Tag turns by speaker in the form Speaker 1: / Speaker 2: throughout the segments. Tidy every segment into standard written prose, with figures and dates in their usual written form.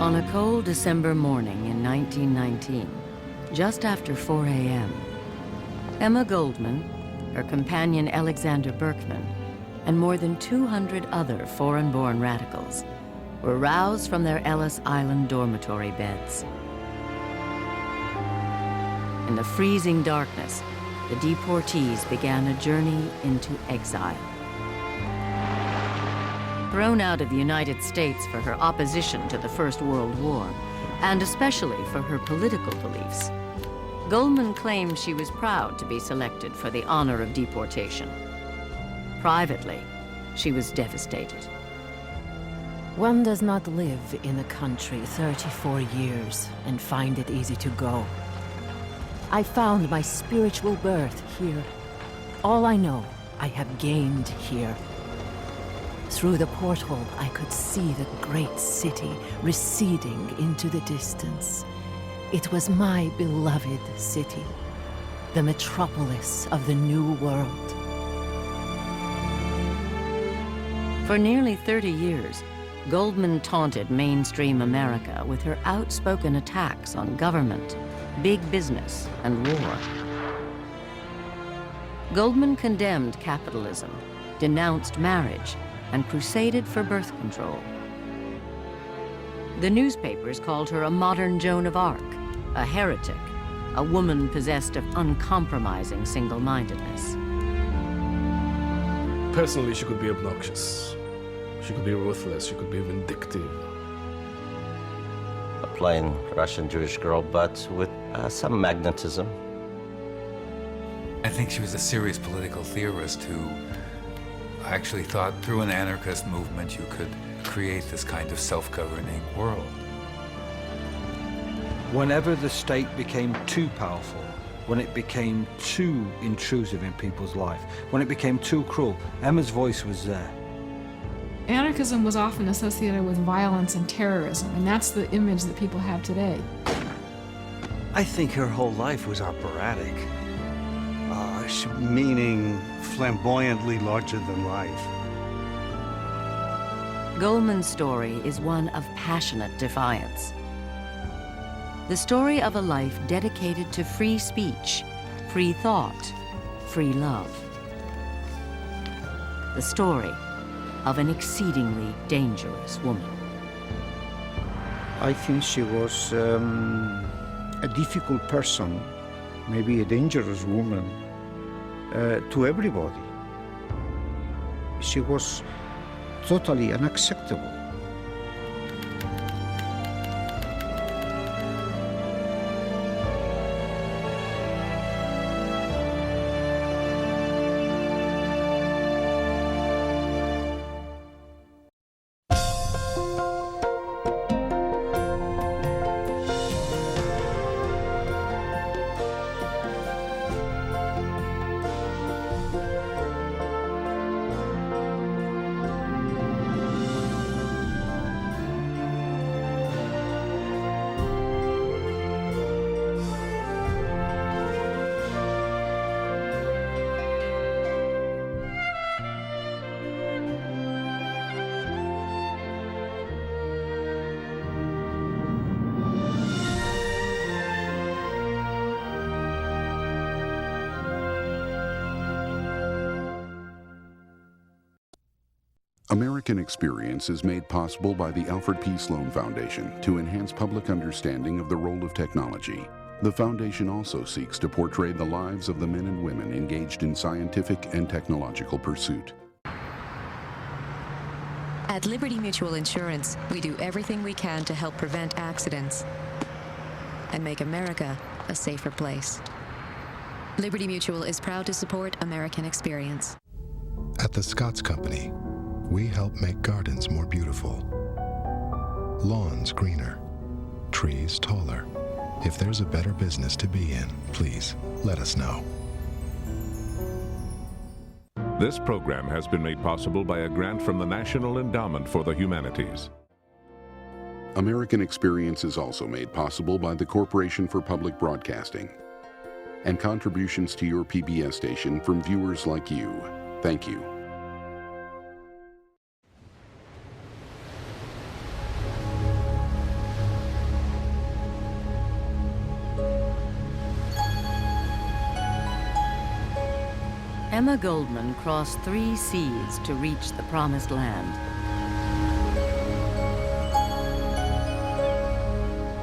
Speaker 1: On a cold December morning in 1919, just after 4 a.m., Emma Goldman, her companion Alexander Berkman, and more than 200 other foreign-born radicals were roused from their Ellis Island dormitory beds. In the freezing darkness, the deportees began a journey into exile. Thrown out of the United States for her opposition to the First World War, and especially for her political beliefs, Goldman claimed she was proud to be selected for the honor of deportation. Privately, she was devastated.
Speaker 2: One does not live in a country 34 years and find it easy to go. I found my spiritual birth here. All I know, I have gained here. Through the porthole, I could see the great city receding into the distance. It was my beloved city, the metropolis of the New World.
Speaker 1: For nearly 30 years, Goldman taunted mainstream America with her outspoken attacks on government, big business, and war. Goldman condemned capitalism, denounced marriage, and crusaded for birth control. The newspapers called her a modern Joan of Arc, a heretic, a woman possessed of uncompromising single-mindedness.
Speaker 3: Personally, she could be obnoxious. She could be ruthless, she could be vindictive.
Speaker 4: A plain Russian Jewish girl, but with some magnetism.
Speaker 5: I think she was a serious political theorist who actually thought through an anarchist movement you could create this kind of self-governing world.
Speaker 6: Whenever the state became too powerful, when it became too intrusive in people's life, when it became too cruel, Emma's voice was there.
Speaker 7: Anarchism was often associated with violence and terrorism, and that's the image that people have today.
Speaker 8: I think her whole life was operatic, meaning flamboyantly larger than life.
Speaker 1: Goldman's story is one of passionate defiance. The story of a life dedicated to free speech, free thought, free love. The story of an exceedingly dangerous woman.
Speaker 9: I think she was a difficult person, maybe a dangerous woman to everybody. She was totally unacceptable.
Speaker 10: American Experience is made possible by the Alfred P. Sloan Foundation to enhance public understanding of the role of technology. The foundation also seeks to portray the lives of the men and women engaged in scientific and technological pursuit.
Speaker 11: At Liberty Mutual Insurance, we do everything we can to help prevent accidents and make America a safer place. Liberty Mutual is proud to support American Experience.
Speaker 12: At the Scotts Company, we help make gardens more beautiful, lawns greener, trees taller. If there's a better business to be in, please let us know.
Speaker 13: This program has been made possible by a grant from the National Endowment for the Humanities.
Speaker 10: American Experience is also made possible by the Corporation for Public Broadcasting and contributions to your PBS station from viewers like you. Thank you.
Speaker 1: Emma Goldman crossed 3 seas to reach the promised land.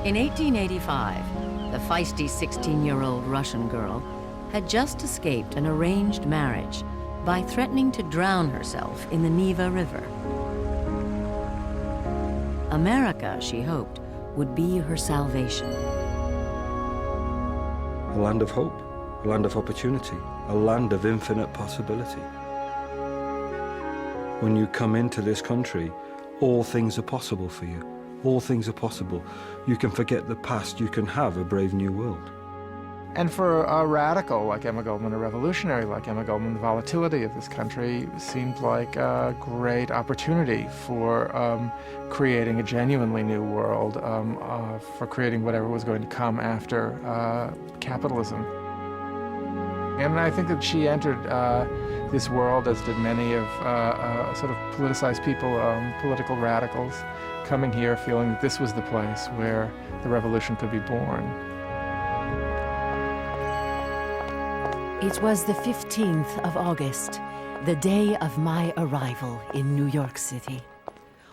Speaker 1: In 1885, the feisty 16-year-old Russian girl had just escaped an arranged marriage by threatening to drown herself in the Neva River. America, she hoped, would be her salvation.
Speaker 6: A land of hope, a land of opportunity, a land of infinite possibility. When you come into this country, all things are possible for you. All things are possible. You can forget the past, you can have a brave new world.
Speaker 14: And for a radical like Emma Goldman, a revolutionary like Emma Goldman, the volatility of this country seemed like a great opportunity for creating a genuinely new world, for creating whatever was going to come after capitalism. And I think that she entered this world, as did many of sort of politicized people, political radicals, coming here feeling that this was the place where the revolution could be born.
Speaker 2: It was the 15th of August, the day of my arrival in New York City.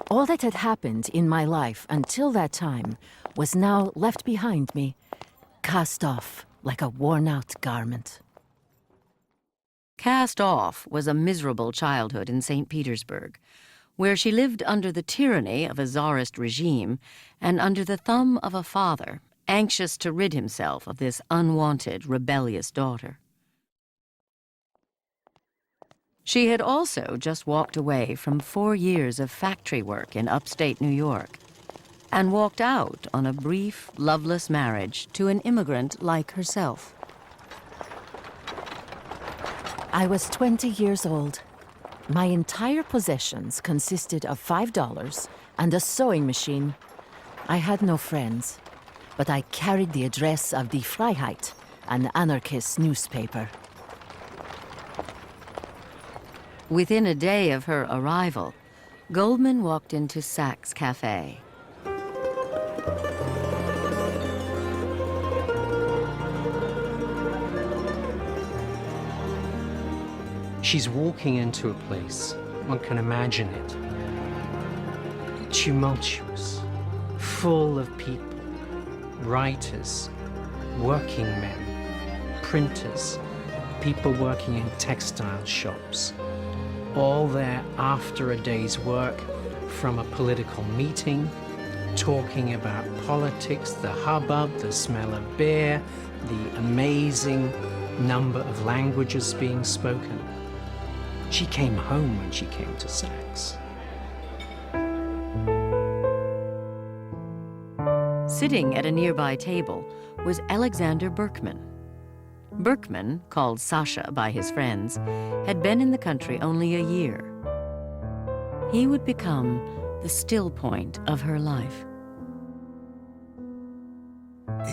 Speaker 2: All that had happened in my life until that time was now left behind me, cast off like a worn-out garment.
Speaker 1: Cast off was a miserable childhood in St. Petersburg, where she lived under the tyranny of a czarist regime and under the thumb of a father, anxious to rid himself of this unwanted, rebellious daughter. She had also just walked away from 4 years of factory work in upstate New York and walked out on a brief, loveless marriage to an immigrant like herself.
Speaker 2: I was 20 years old. My entire possessions consisted of $5 and a sewing machine. I had no friends, but I carried the address of Die Freiheit, an anarchist newspaper.
Speaker 1: Within a day of her arrival, Goldman walked into Saks Cafe.
Speaker 15: She's walking into a place, one can imagine it, tumultuous, full of people, writers, working men, printers, people working in textile shops, all there after a day's work from a political meeting, talking about politics, the hubbub, the smell of beer, the amazing number of languages being spoken. She came home when she came to Saks.
Speaker 1: Sitting at a nearby table was Alexander Berkman. Berkman, called Sasha by his friends, had been in the country only a year. He would become the still point of her life.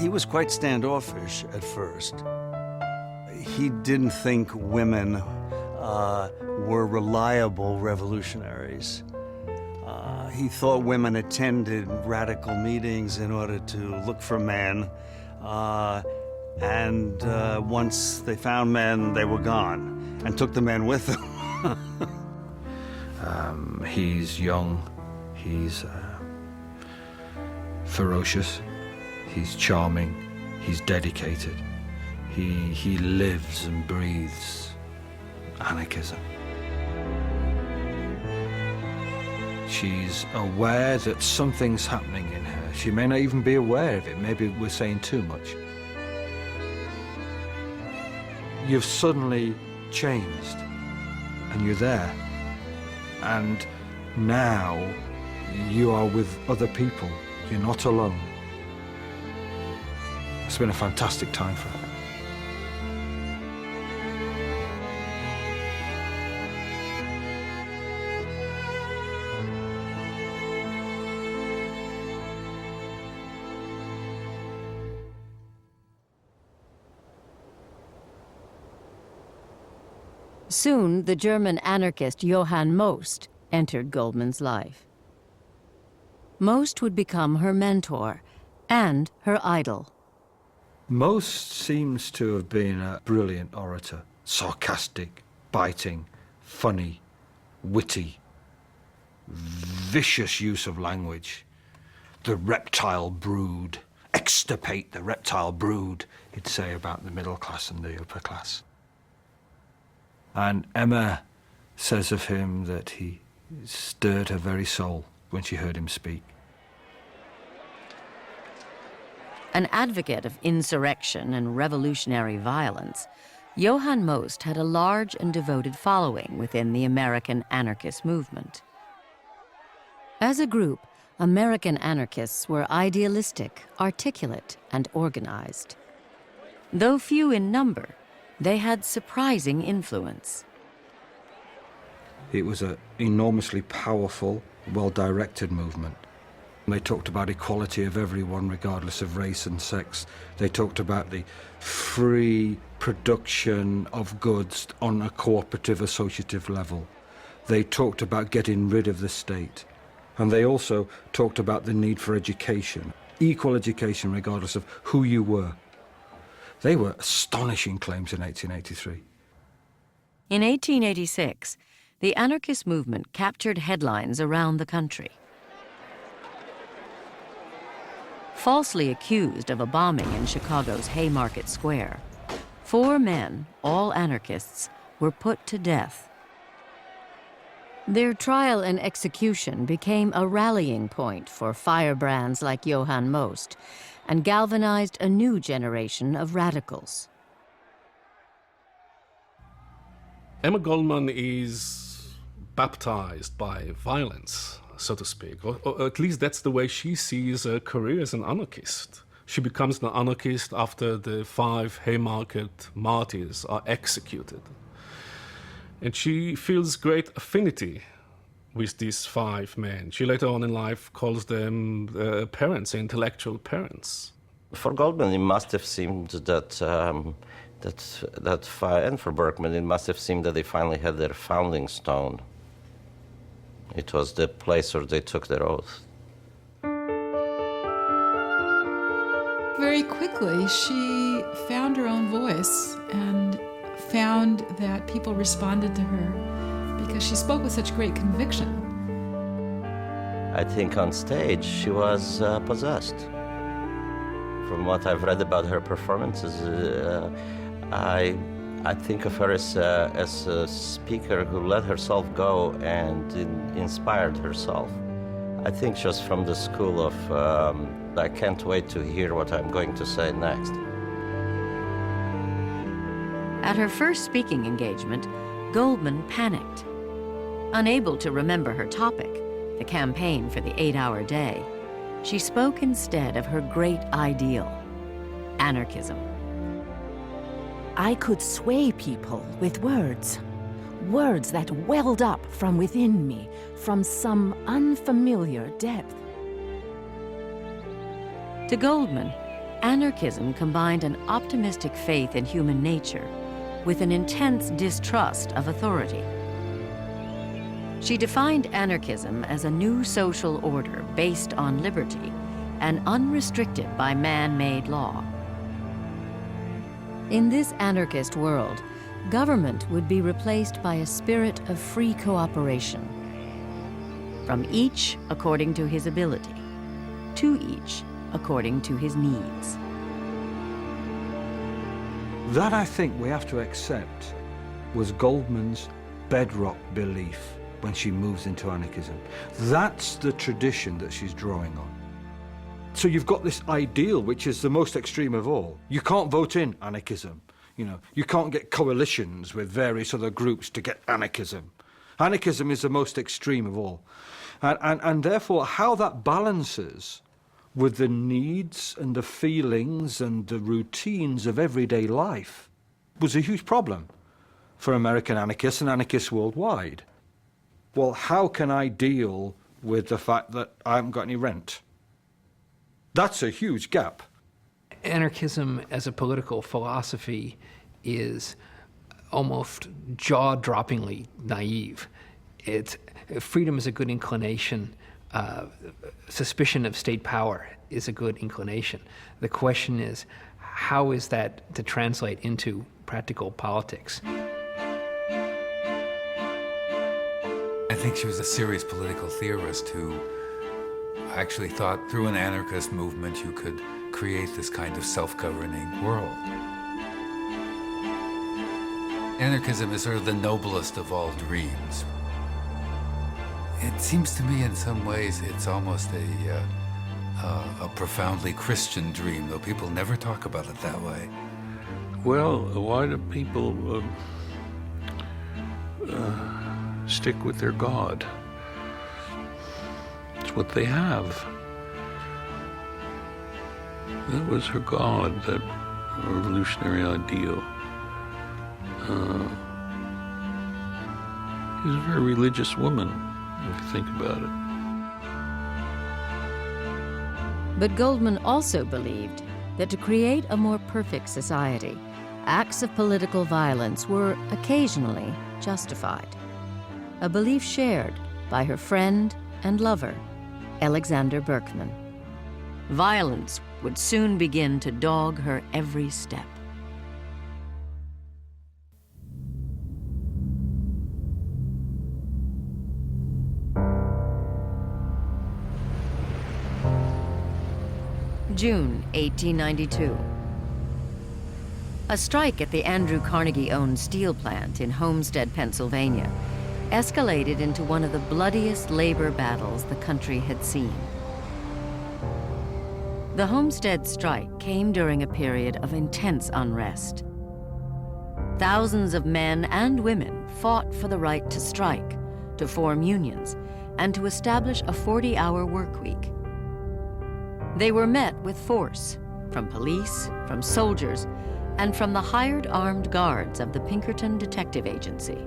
Speaker 8: He was quite standoffish at first. He didn't think women were reliable revolutionaries. He thought women attended radical meetings in order to look for men, and once they found men, they were gone, and took the men with them.
Speaker 6: He's young, he's ferocious, he's charming, he's dedicated. He lives and breathes anarchism. She's aware that something's happening in her. She may not even be aware of it. Maybe we're saying too much. You've suddenly changed, and you're there. And now you are with other people. You're not alone. It's been a fantastic time for her.
Speaker 1: Soon, the German anarchist Johann Most entered Goldman's life. Most would become her mentor and her idol.
Speaker 6: Most seems to have been a brilliant orator, sarcastic, biting, funny, witty, vicious use of language. The reptile brood. Extirpate the reptile brood, he'd say about the middle class and the upper class. And Emma says of him that he stirred her very soul when she heard him speak.
Speaker 1: An advocate of insurrection and revolutionary violence, Johann Most had a large and devoted following within the American anarchist movement. As a group, American anarchists were idealistic, articulate, and organized. Though few in number, they had surprising influence.
Speaker 6: It was an enormously powerful, well-directed movement. They talked about equality of everyone, regardless of race and sex. They talked about the free production of goods on a cooperative, associative level. They talked about getting rid of the state. And they also talked about the need for education, equal education regardless of who you were. They were astonishing claims in 1883.
Speaker 1: In 1886, the anarchist movement captured headlines around the country. Falsely accused of a bombing in Chicago's Haymarket Square, 4 men, all anarchists, were put to death. Their trial and execution became a rallying point for firebrands like Johann Most and galvanized a new generation of radicals.
Speaker 3: Emma Goldman is baptized by violence, so to speak, or at least that's the way she sees her career as an anarchist. She becomes an anarchist after the 5 Haymarket martyrs are executed. And she feels great affinity with these 5 men. She later on in life calls them parents, intellectual parents.
Speaker 4: For Goldman, it must have seemed that, and for Berkman, it must have seemed that they finally had their founding stone. It was the place where they took their oath.
Speaker 7: Very quickly, she found her own voice and found that people responded to her because she spoke with such great conviction.
Speaker 4: I think on stage she was possessed. From what I've read about her performances, I think of her as a speaker who let herself go and inspired herself. I think she was from the school of, I can't wait to hear what I'm going to say next.
Speaker 1: At her first speaking engagement, Goldman panicked. Unable to remember her topic, the campaign for the 8-hour day, she spoke instead of her great ideal, anarchism.
Speaker 2: I could sway people with words. Words that welled up from within me, from some unfamiliar depth.
Speaker 1: To Goldman, anarchism combined an optimistic faith in human nature with an intense distrust of authority. She defined anarchism as a new social order based on liberty and unrestricted by man-made law. In this anarchist world, government would be replaced by a spirit of free cooperation, from each according to his ability, to each according to his needs.
Speaker 6: That, I think, we have to accept was Goldman's bedrock belief when she moves into anarchism. That's the tradition that she's drawing on. So you've got this ideal, which is the most extreme of all. You can't vote in anarchism. You know, you can't get coalitions with various other groups to get anarchism. Anarchism is the most extreme of all. And therefore, how that balances with the needs and the feelings and the routines of everyday life was a huge problem for American anarchists and anarchists worldwide. Well, how can I deal with the fact that I haven't got any rent? That's a huge gap.
Speaker 16: Anarchism as a political philosophy is almost jaw-droppingly naive. Freedom is a good inclination. Suspicion of state power is a good inclination. The question is, how is that to translate into practical politics?
Speaker 5: think she was a serious political theorist who actually thought through an anarchist movement you could create this kind of self-governing world. Anarchism is sort of the noblest of all dreams. It seems to me in some ways it's almost a profoundly Christian dream, though people never talk about it that way.
Speaker 17: Well, why do people stick with their God? It's what they have. That was her God, that revolutionary ideal. She was a very religious woman, if you think about it.
Speaker 1: But Goldman also believed that to create a more perfect society, acts of political violence were occasionally justified. A belief shared by her friend and lover, Alexander Berkman. Violence would soon begin to dog her every step. June 1892. A strike at the Andrew Carnegie-owned steel plant in Homestead, Pennsylvania, escalated into one of the bloodiest labor battles the country had seen. The Homestead strike came during a period of intense unrest. Thousands of men and women fought for the right to strike, to form unions, and to establish a 40-hour work week. They were met with force from police, from soldiers, and from the hired armed guards of the Pinkerton Detective Agency.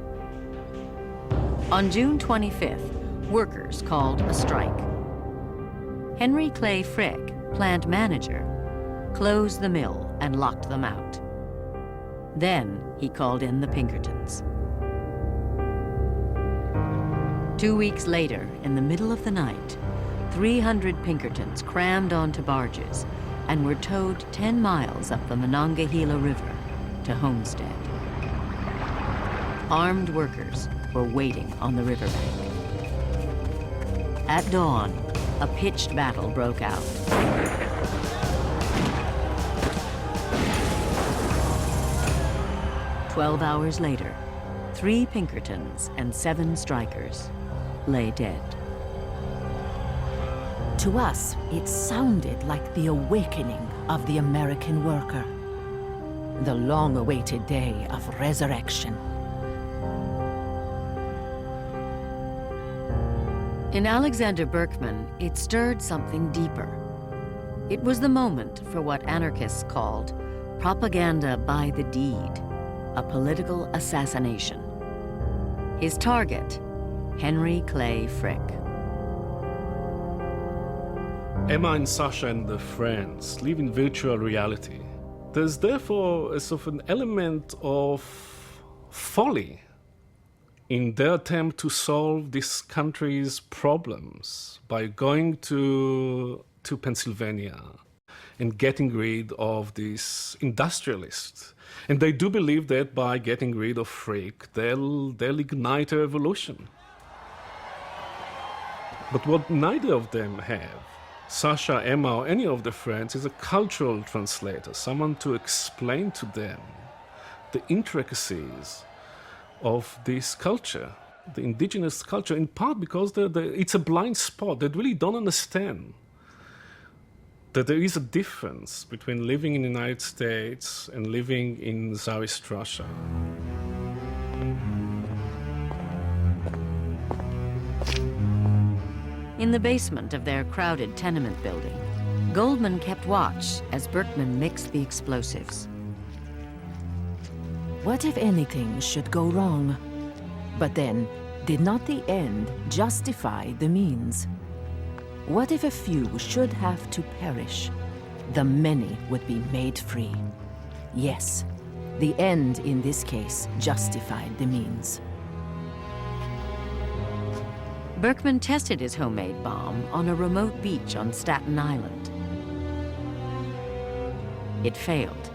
Speaker 1: On June 25th, workers called a strike. Henry Clay Frick, plant manager, closed the mill and locked them out. Then he called in the Pinkertons. 2 weeks later, in the middle of the night, 300 Pinkertons crammed onto barges and were towed 10 miles up the Monongahela River to Homestead. Armed workers were waiting on the riverbank. At dawn, a pitched battle broke out. "12 hours later, 3 Pinkertons and 7 strikers lay dead.
Speaker 2: To us, it sounded like the awakening of the American worker, the long-awaited day of resurrection.
Speaker 1: In Alexander Berkman, it stirred something deeper. It was the moment for what anarchists called propaganda by the deed, a political assassination. His target, Henry Clay Frick.
Speaker 3: Emma and Sasha and their friends live in virtual reality. There's therefore a sort of an element of folly in their attempt to solve this country's problems by going to Pennsylvania and getting rid of these industrialists. And they do believe that by getting rid of Frick, they'll ignite a revolution. But what neither of them have, Sasha, Emma, or any of their friends, is a cultural translator, someone to explain to them the intricacies of this culture, the indigenous culture, in part because it's a blind spot. They really don't understand that there is a difference between living in the United States and living in Tsarist Russia.
Speaker 1: In the basement of their crowded tenement building, Goldman kept watch as Berkman mixed the explosives.
Speaker 2: What if anything should go wrong? But then, did not the end justify the means? What if a few should have to perish? The many would be made free. Yes, the end in this case justified the means.
Speaker 1: Berkman tested his homemade bomb on a remote beach on Staten Island. It failed.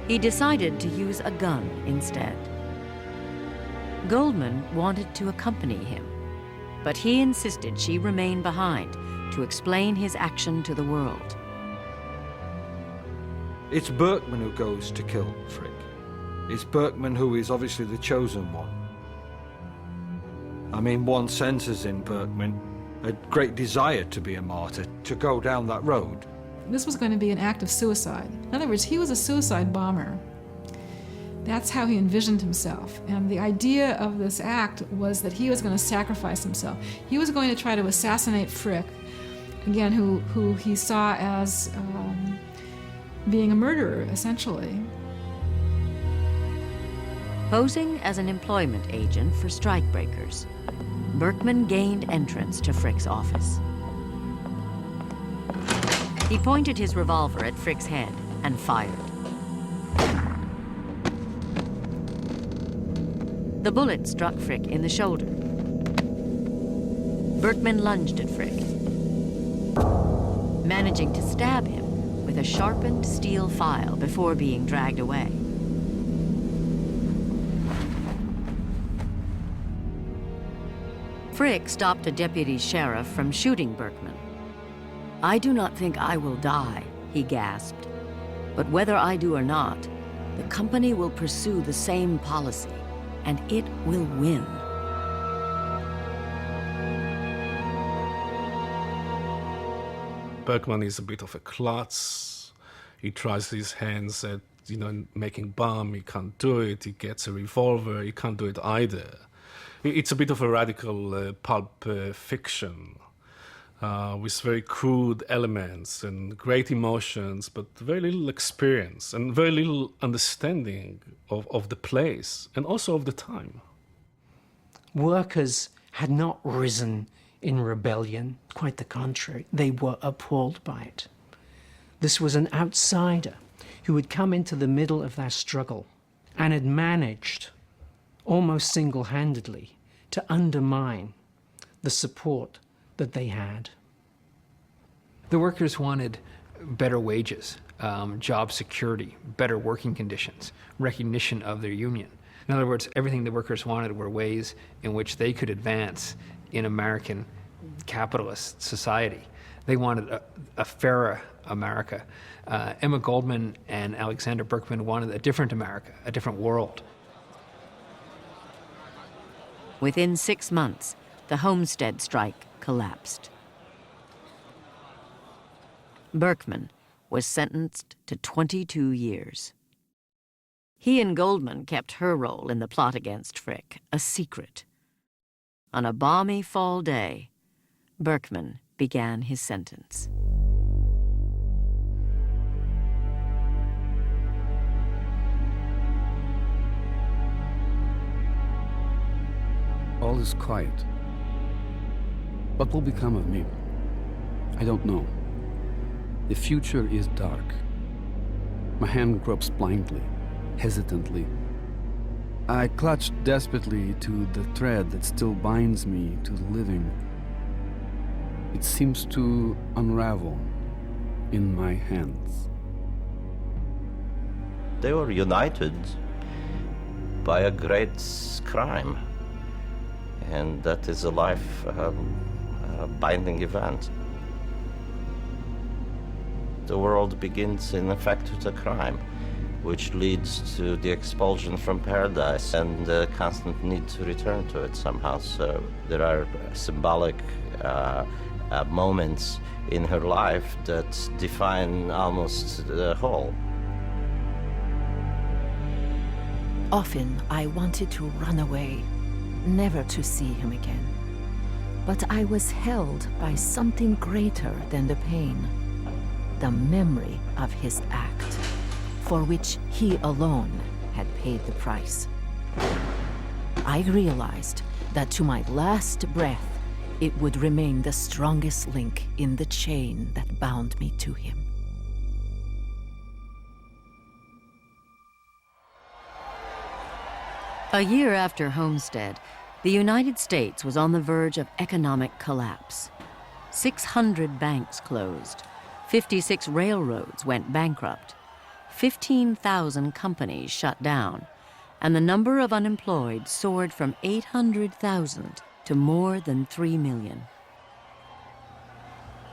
Speaker 1: He decided to use a gun instead. Goldman wanted to accompany him, but he insisted she remain behind to explain his action to the world.
Speaker 6: It's Berkman who goes to kill Frick. It's Berkman who is obviously the chosen one. I mean, one senses in Berkman a great desire to be a martyr, to go down that road.
Speaker 7: This was going to be an act of suicide. In other words, he was a suicide bomber. That's how he envisioned himself. And the idea of this act was that he was going to sacrifice himself. He was going to try to assassinate Frick, again, who he saw as being a murderer, essentially.
Speaker 1: Posing as an employment agent for strikebreakers, Berkman gained entrance to Frick's office. He pointed his revolver at Frick's head and fired. The bullet struck Frick in the shoulder. Berkman lunged at Frick, managing to stab him with a sharpened steel file before being dragged away. Frick stopped a deputy sheriff from shooting Berkman. "I do not think I will die," he gasped. "But whether I do or not, the company will pursue the same policy, and it will win."
Speaker 3: Berkman is a bit of a klutz. He tries his hands at, making bomb. He can't do it. He gets a revolver. He can't do it either. It's a bit of a radical pulp fiction with very crude elements and great emotions, but very little experience and very little understanding of the place and also of the time.
Speaker 15: Workers had not risen in rebellion, quite the contrary. They were appalled by it. This was an outsider who had come into the middle of their struggle and had managed, almost single-handedly, to undermine the support that they had.
Speaker 16: The workers wanted better wages, job security, better working conditions, recognition of their union. In other words, everything the workers wanted were ways in which they could advance in American capitalist society. They wanted a fairer America. Emma Goldman and Alexander Berkman wanted a different America, a different world.
Speaker 1: Within 6 months, the Homestead strike collapsed. Berkman was sentenced to 22 years. He and Goldman kept her role in the plot against Frick a secret. On a balmy fall day, Berkman began his sentence.
Speaker 18: All is quiet. What will become of me? I don't know. The future is dark. My hand gropes blindly, hesitantly. I clutch desperately to the thread that still binds me to the living. It seems to unravel in my hands.
Speaker 4: They were united by a great crime, and that is a life-binding event. The world begins, in effect, with a crime, which leads to the expulsion from paradise and the constant need to return to it somehow. So there are symbolic moments in her life that define almost the whole.
Speaker 2: Often I wanted to run away, never to see him again. But I was held by something greater than the pain, the memory of his act, for which he alone had paid the price. I realized that to my last breath, it would remain the strongest link in the chain that bound me to him.
Speaker 1: A year after Homestead, the United States was on the verge of economic collapse. 600 banks closed. 56 railroads went bankrupt. 15,000 companies shut down. and the number of unemployed soared from 800,000 to more than 3 million.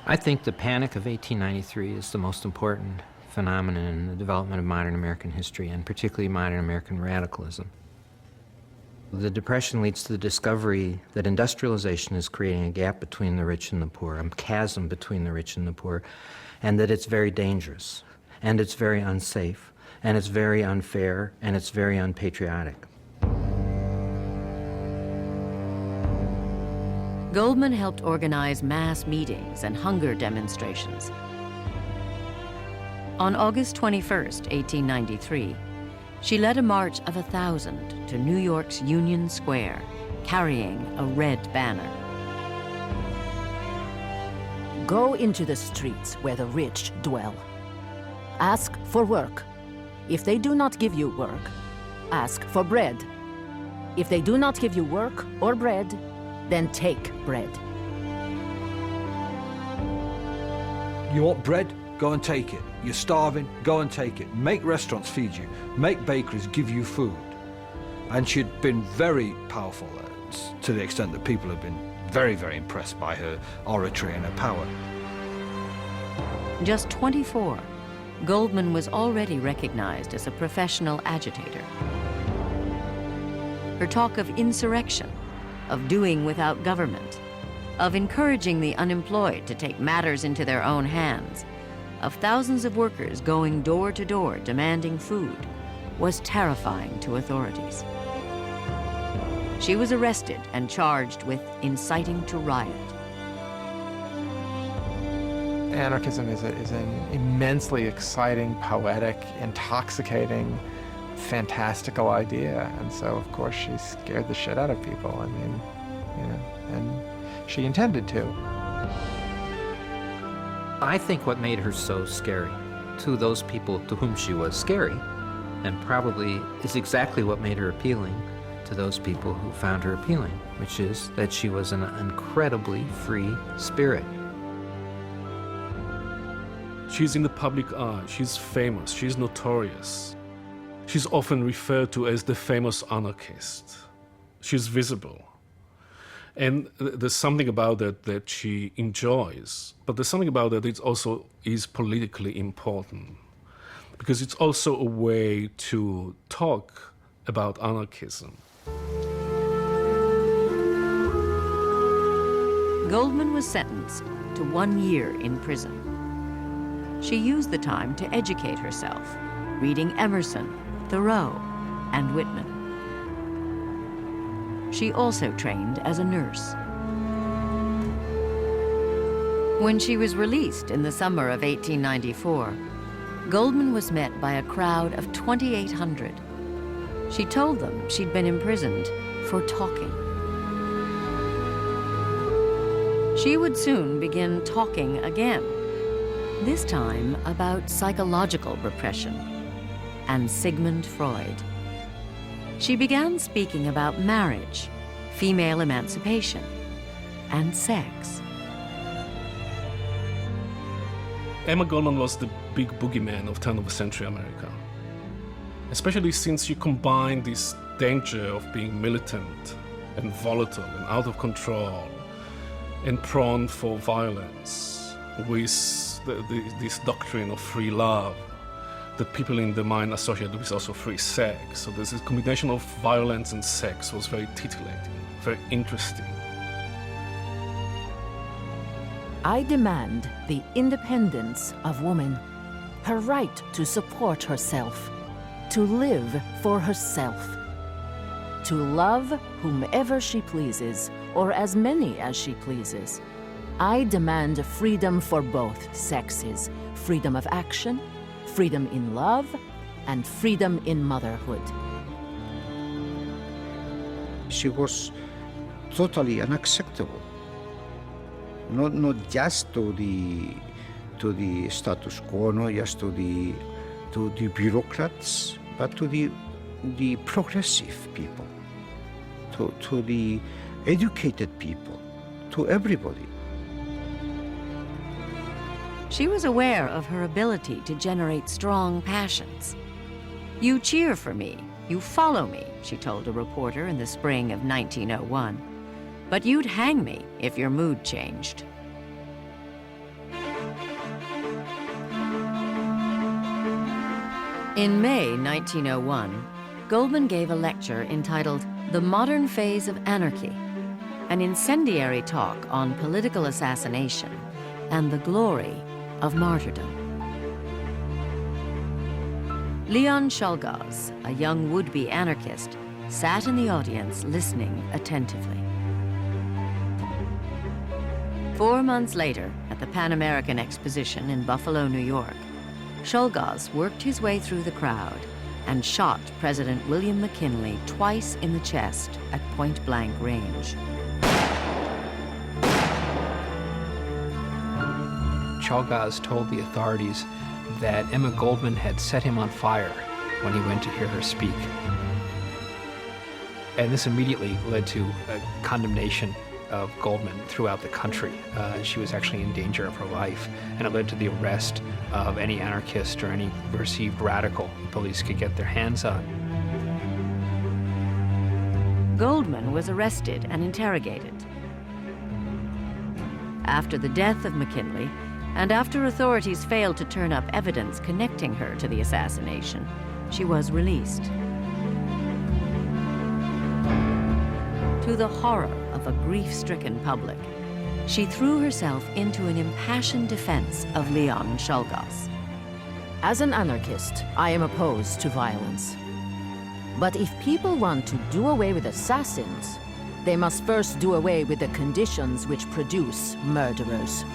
Speaker 15: I think the Panic of 1893 is the most important phenomenon in the development of modern American history, and particularly modern American radicalism. The Depression leads to the discovery that industrialization is creating a gap between the rich and the poor, a chasm between the rich and the poor, and that it's very dangerous, and it's very unsafe, and it's very unfair, and it's very unpatriotic.
Speaker 1: Goldman helped organize mass meetings and hunger demonstrations. On August 21st, 1893, she led a march of 1,000 to New York's Union Square, carrying a red banner.
Speaker 2: Go into the streets where the rich dwell. Ask for work. If they do not give you work, ask for bread. If they do not give you work or bread, then take bread.
Speaker 6: You want bread? Go and take it. You're starving? Go and take it. Make restaurants feed you. Make bakeries give you food. And she'd been very powerful to the extent that people had been very, very impressed by her oratory and her power.
Speaker 1: Just 24, Goldman was already recognized as a professional agitator. Her talk of insurrection, of doing without government, of encouraging the unemployed to take matters into their own hands, of thousands of workers going door to door demanding food, was terrifying to authorities. She was arrested and charged with inciting to riot.
Speaker 14: Anarchism is an immensely exciting, poetic, intoxicating, fantastical idea, and so of course she scared the shit out of people. I mean, you know, and she intended to.
Speaker 15: I think what made her so scary to those people to whom she was scary, and probably is exactly what made her appealing to those people who found her appealing, which is that she was an incredibly free spirit.
Speaker 3: She's in the public eye, she's famous, she's notorious. She's often referred to as the famous anarchist. She's visible. And there's something about that that she enjoys, but there's something about that that also is politically important, because it's also a way to talk about anarchism.
Speaker 1: Goldman was sentenced to 1 year in prison. She used the time to educate herself, reading Emerson, Thoreau, and Whitman. She also trained as a nurse. When she was released in the summer of 1894, Goldman was met by a crowd of 2,800. She told them she'd been imprisoned for talking. She would soon begin talking again, this time about psychological repression and Sigmund Freud. She began speaking about marriage, female emancipation, and sex.
Speaker 3: Emma Goldman was the big boogeyman of turn-of-the-century America, especially since she combined this danger of being militant and volatile and out of control and prone for violence with this doctrine of free love that people in the mind associate with also free sex. So there's this combination of violence and sex was very titillating, very interesting.
Speaker 2: I demand the independence of woman, her right to support herself, to live for herself, to love whomever she pleases, or as many as she pleases. I demand freedom for both sexes, freedom of action, freedom in love, and freedom in motherhood.
Speaker 9: She was totally unacceptable. Not just to the status quo, not just to the bureaucrats, but to the progressive people, to the educated people, to everybody.
Speaker 1: She was aware of her ability to generate strong passions. "You cheer for me," You follow me, she told a reporter in the spring of 1901. But you'd hang me if your mood changed. In May 1901, Goldman gave a lecture entitled The Modern Phase of Anarchy, an incendiary talk on political assassination and the glory of martyrdom. Leon Czolgosz, a young would-be anarchist, sat in the audience listening attentively. 4 months later, at the Pan American Exposition in Buffalo, New York, Czolgosz worked his way through the crowd and shot President William McKinley twice in the chest at point-blank range.
Speaker 16: Czolgosz told the authorities that Emma Goldman had set him on fire when he went to hear her speak. And this immediately led to a condemnation of Goldman throughout the country. She was actually in danger of her life, and it led to the arrest of any anarchist or any perceived radical the police could get their hands on.
Speaker 1: Goldman was arrested and interrogated. After the death of McKinley, and after authorities failed to turn up evidence connecting her to the assassination, she was released. To the horror of a grief-stricken public, she threw herself into an impassioned defense of Leon Czolgosz.
Speaker 2: As an anarchist, I am opposed to violence. But if people want to do away with assassins, they must first do away with the conditions which produce murderers.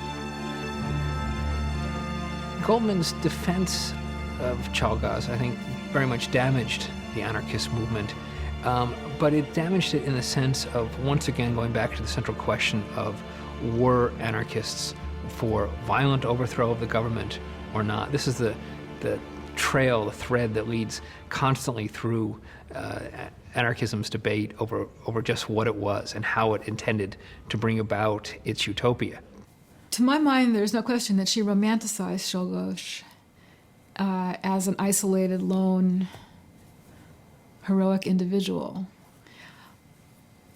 Speaker 16: Goldman's defense of Czolgosz, I think, very much damaged the anarchist movement. But it damaged it in the sense of, once again, going back to the central question of, were anarchists for violent overthrow of the government or not? This is the trail, the thread that leads constantly through anarchism's debate over just what it was and how it intended to bring about its utopia.
Speaker 7: To my mind, there's no question that she romanticized Czolgosz as an isolated, lone, heroic individual.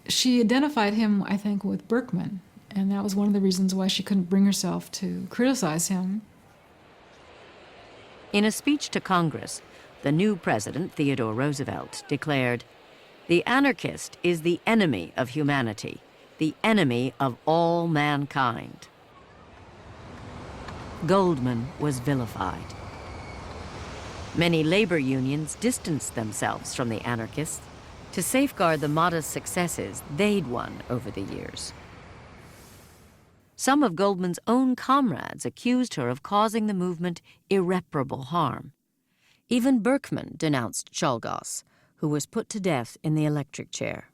Speaker 7: She identified him, I think, with Berkman, and that was one of the reasons why she couldn't bring herself to criticize him.
Speaker 1: In a speech to Congress, the new president, Theodore Roosevelt, declared, "The anarchist is the enemy of humanity, the enemy of all mankind." Goldman was vilified. Many labor unions distanced themselves from the anarchists to safeguard the modest successes they'd won over the years. Some of Goldman's own comrades accused her of causing the movement irreparable harm. Even Berkman denounced Czolgosz, who was put to death in the electric chair.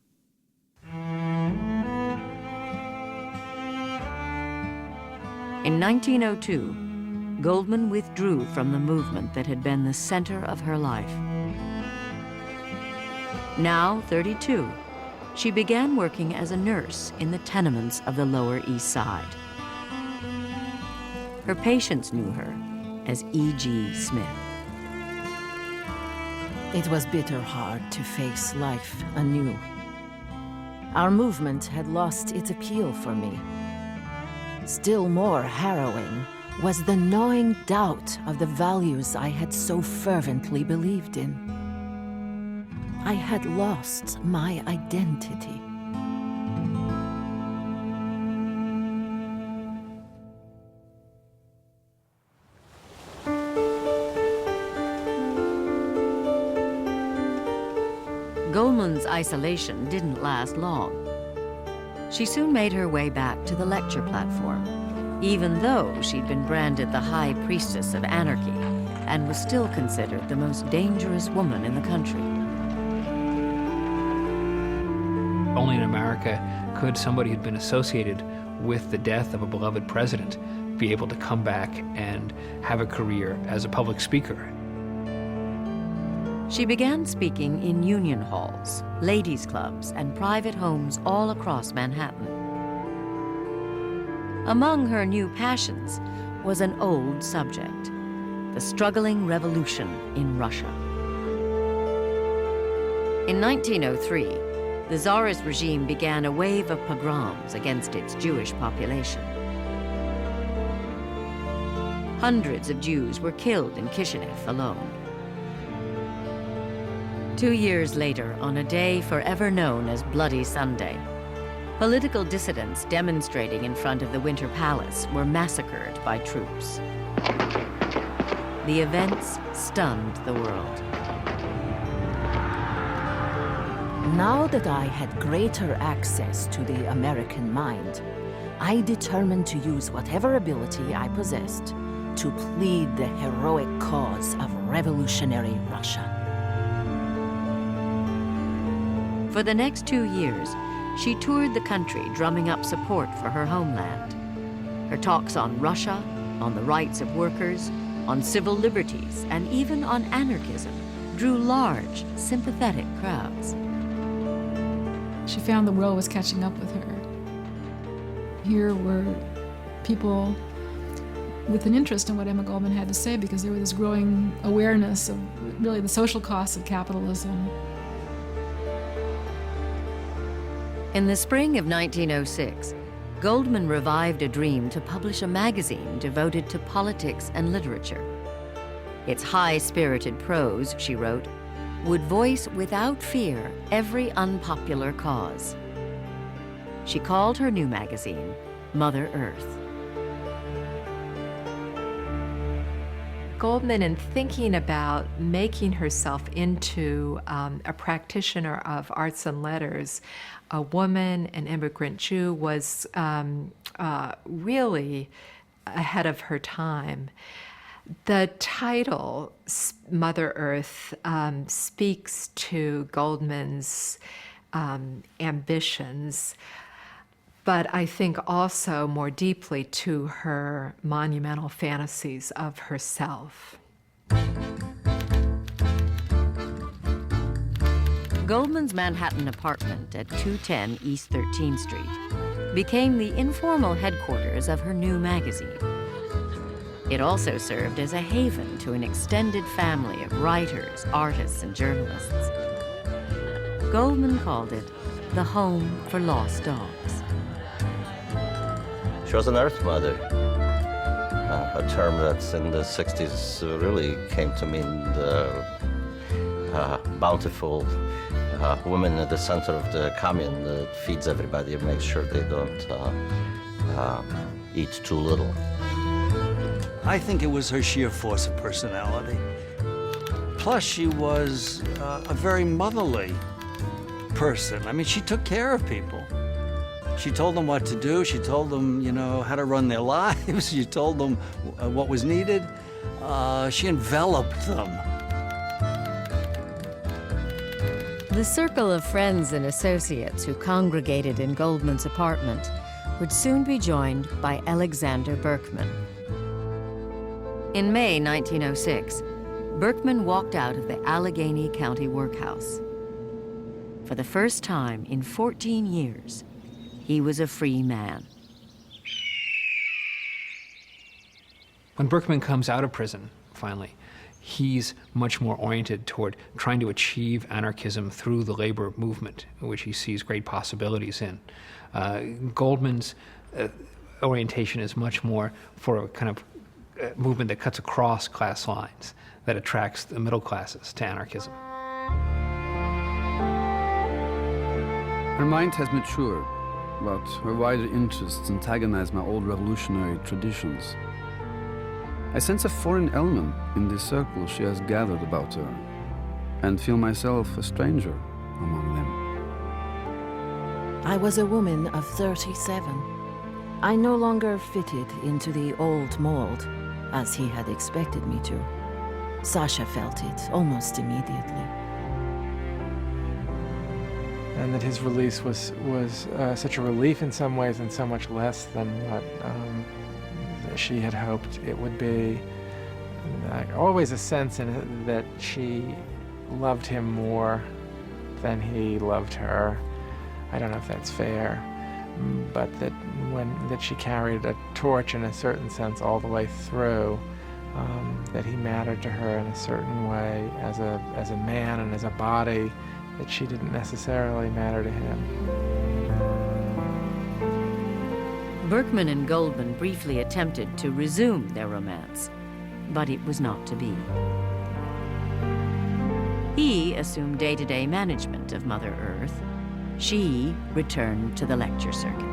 Speaker 1: In 1902, Goldman withdrew from the movement that had been the center of her life. Now 32, she began working as a nurse in the tenements of the Lower East Side. Her patients knew her as E.G. Smith.
Speaker 2: It was bitter hard to face life anew. Our movement had lost its appeal for me. Still more harrowing was the gnawing doubt of the values I had so fervently believed in. I had lost my identity.
Speaker 1: Goldman's isolation didn't last long. She soon made her way back to the lecture platform, even though she'd been branded the high priestess of anarchy and was still considered the most dangerous woman in the country.
Speaker 16: Only in America could somebody who'd been associated with the death of a beloved president be able to come back and have a career as a public speaker.
Speaker 1: She began speaking in union halls, ladies' clubs, and private homes all across Manhattan. Among her new passions was an old subject, the struggling revolution in Russia. In 1903, the Tsarist regime began a wave of pogroms against its Jewish population. Hundreds of Jews were killed in Kishinev alone. 2 years later, on a day forever known as Bloody Sunday, political dissidents demonstrating in front of the Winter Palace were massacred by troops. The events stunned the world.
Speaker 2: Now that I had greater access to the American mind, I determined to use whatever ability I possessed to plead the heroic cause of revolutionary Russia.
Speaker 1: For the next 2 years, she toured the country drumming up support for her homeland. Her talks on Russia, on the rights of workers, on civil liberties, and even on anarchism drew large, sympathetic crowds.
Speaker 7: She found the world was catching up with her. Here were people with an interest in what Emma Goldman had to say because there was this growing awareness of really the social costs of capitalism.
Speaker 1: In the spring of 1906, Goldman revived a dream to publish a magazine devoted to politics and literature. Its high-spirited prose, she wrote, would voice without fear every unpopular cause. She called her new magazine Mother Earth.
Speaker 19: Goldman, in thinking about making herself into a practitioner of arts and letters, a woman, an immigrant Jew, was really ahead of her time. The title, Mother Earth, speaks to Goldman's ambitions, but I think also more deeply to her monumental fantasies of herself.
Speaker 1: Goldman's Manhattan apartment at 210 East 13th Street became the informal headquarters of her new magazine. It also served as a haven to an extended family of writers, artists, and journalists. Goldman called it the home for lost dogs.
Speaker 4: She was an earth mother, a term that's in the 60s really came to mean the bountiful woman at the center of the commune that feeds everybody and makes sure they don't eat too little.
Speaker 8: I think it was her sheer force of personality. Plus, she was a very motherly person. I mean, she took care of people. She told them what to do. She told them, you know, how to run their lives. She told them what was needed. She enveloped them.
Speaker 1: The circle of friends and associates who congregated in Goldman's apartment would soon be joined by Alexander Berkman. In May 1906, Berkman walked out of the Allegheny County Workhouse. For the first time in 14 years, he was a free man.
Speaker 16: When Berkman comes out of prison, finally, he's much more oriented toward trying to achieve anarchism through the labor movement, which he sees great possibilities in. Goldman's orientation is much more for a kind of movement that cuts across class lines, that attracts the middle classes to anarchism.
Speaker 18: Her mind has matured, but her wider interests antagonize my old revolutionary traditions. I sense a foreign element in the circle she has gathered about her, and feel myself a stranger among them.
Speaker 2: I was a woman of 37. I no longer fitted into the old mold, as he had expected me to. Sasha felt it almost immediately.
Speaker 14: And that his release was such a relief in some ways and so much less than what she had hoped it would be. Always a sense in it that she loved him more than he loved her. I don't know if that's fair, but that she carried a torch in a certain sense all the way through, that he mattered to her in a certain way as a man and as a body, that she didn't necessarily matter to him.
Speaker 1: Berkman and Goldman briefly attempted to resume their romance, but it was not to be. He assumed day-to-day management of Mother Earth. She returned to the lecture circuit.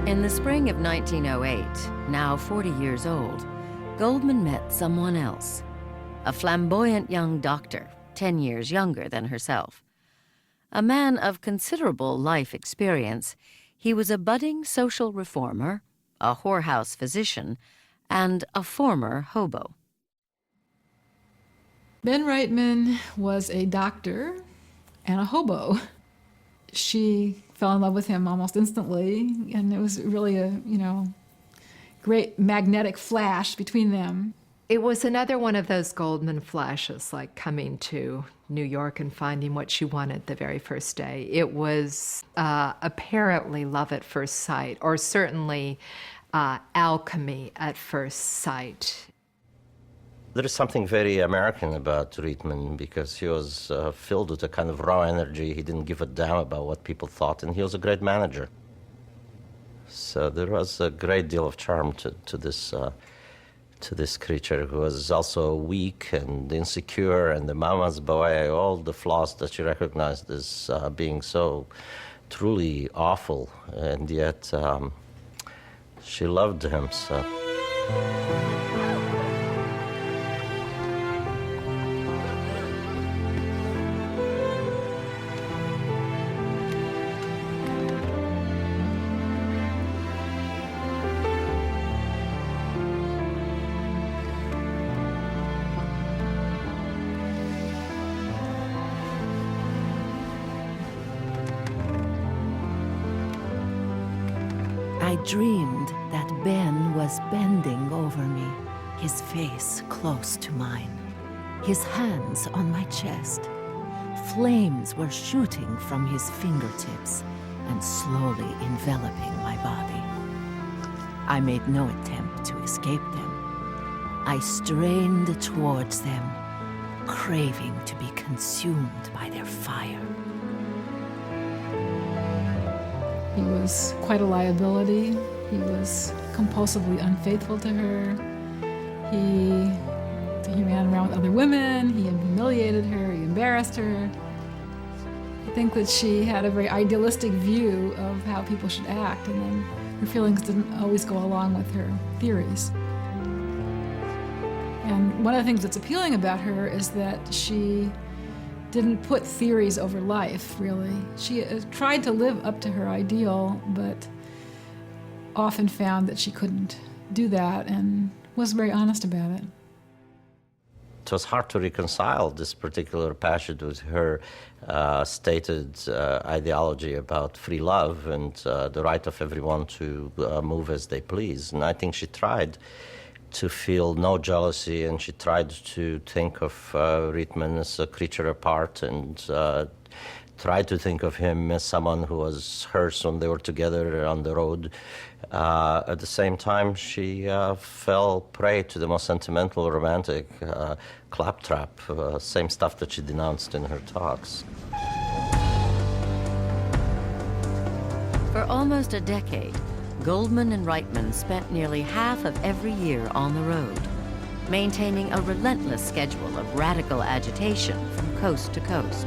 Speaker 1: In the spring of 1908, now 40 years old, Goldman met someone else, a flamboyant young doctor, 10 years younger than herself. A man of considerable life experience, he was a budding social reformer, a whorehouse physician, and a former hobo.
Speaker 7: Ben Reitman was a doctor and a hobo. She fell in love with him almost instantly, and it was really a, great magnetic flash between them.
Speaker 19: It was another one of those Goldman flashes, like coming to New York and finding what she wanted the very first day. It was apparently love at first sight, or certainly alchemy at first sight.
Speaker 4: There is something very American about Reitman because he was filled with a kind of raw energy. He didn't give a damn about what people thought, and he was a great manager. So there was a great deal of charm to this creature who was also weak and insecure and the mama's boy, all the flaws that she recognized as being so truly awful, and yet she loved him so.
Speaker 2: I dreamed that Ben was bending over me, his face close to mine, his hands on my chest. Flames were shooting from his fingertips and slowly enveloping my body. I made no attempt to escape them. I strained towards them, craving to be consumed by their fire.
Speaker 7: He was quite a liability. He was compulsively unfaithful to her. He ran around with other women. He humiliated her. He embarrassed her. I think that she had a very idealistic view of how people should act, and then her feelings didn't always go along with her theories. And one of the things that's appealing about her is that she didn't put theories over life, really. She tried to live up to her ideal, but often found that she couldn't do that and was very honest about it.
Speaker 4: It was hard to reconcile this particular passage with her stated ideology about free love and the right of everyone to move as they please. And I think she tried to feel no jealousy, and she tried to think of Reitman as a creature apart, and tried to think of him as someone who was hers when they were together on the road. At the same time, she fell prey to the most sentimental, romantic claptrap, same stuff that she denounced in her talks.
Speaker 1: For almost a decade, Goldman and Reitman spent nearly half of every year on the road, maintaining a relentless schedule of radical agitation from coast to coast.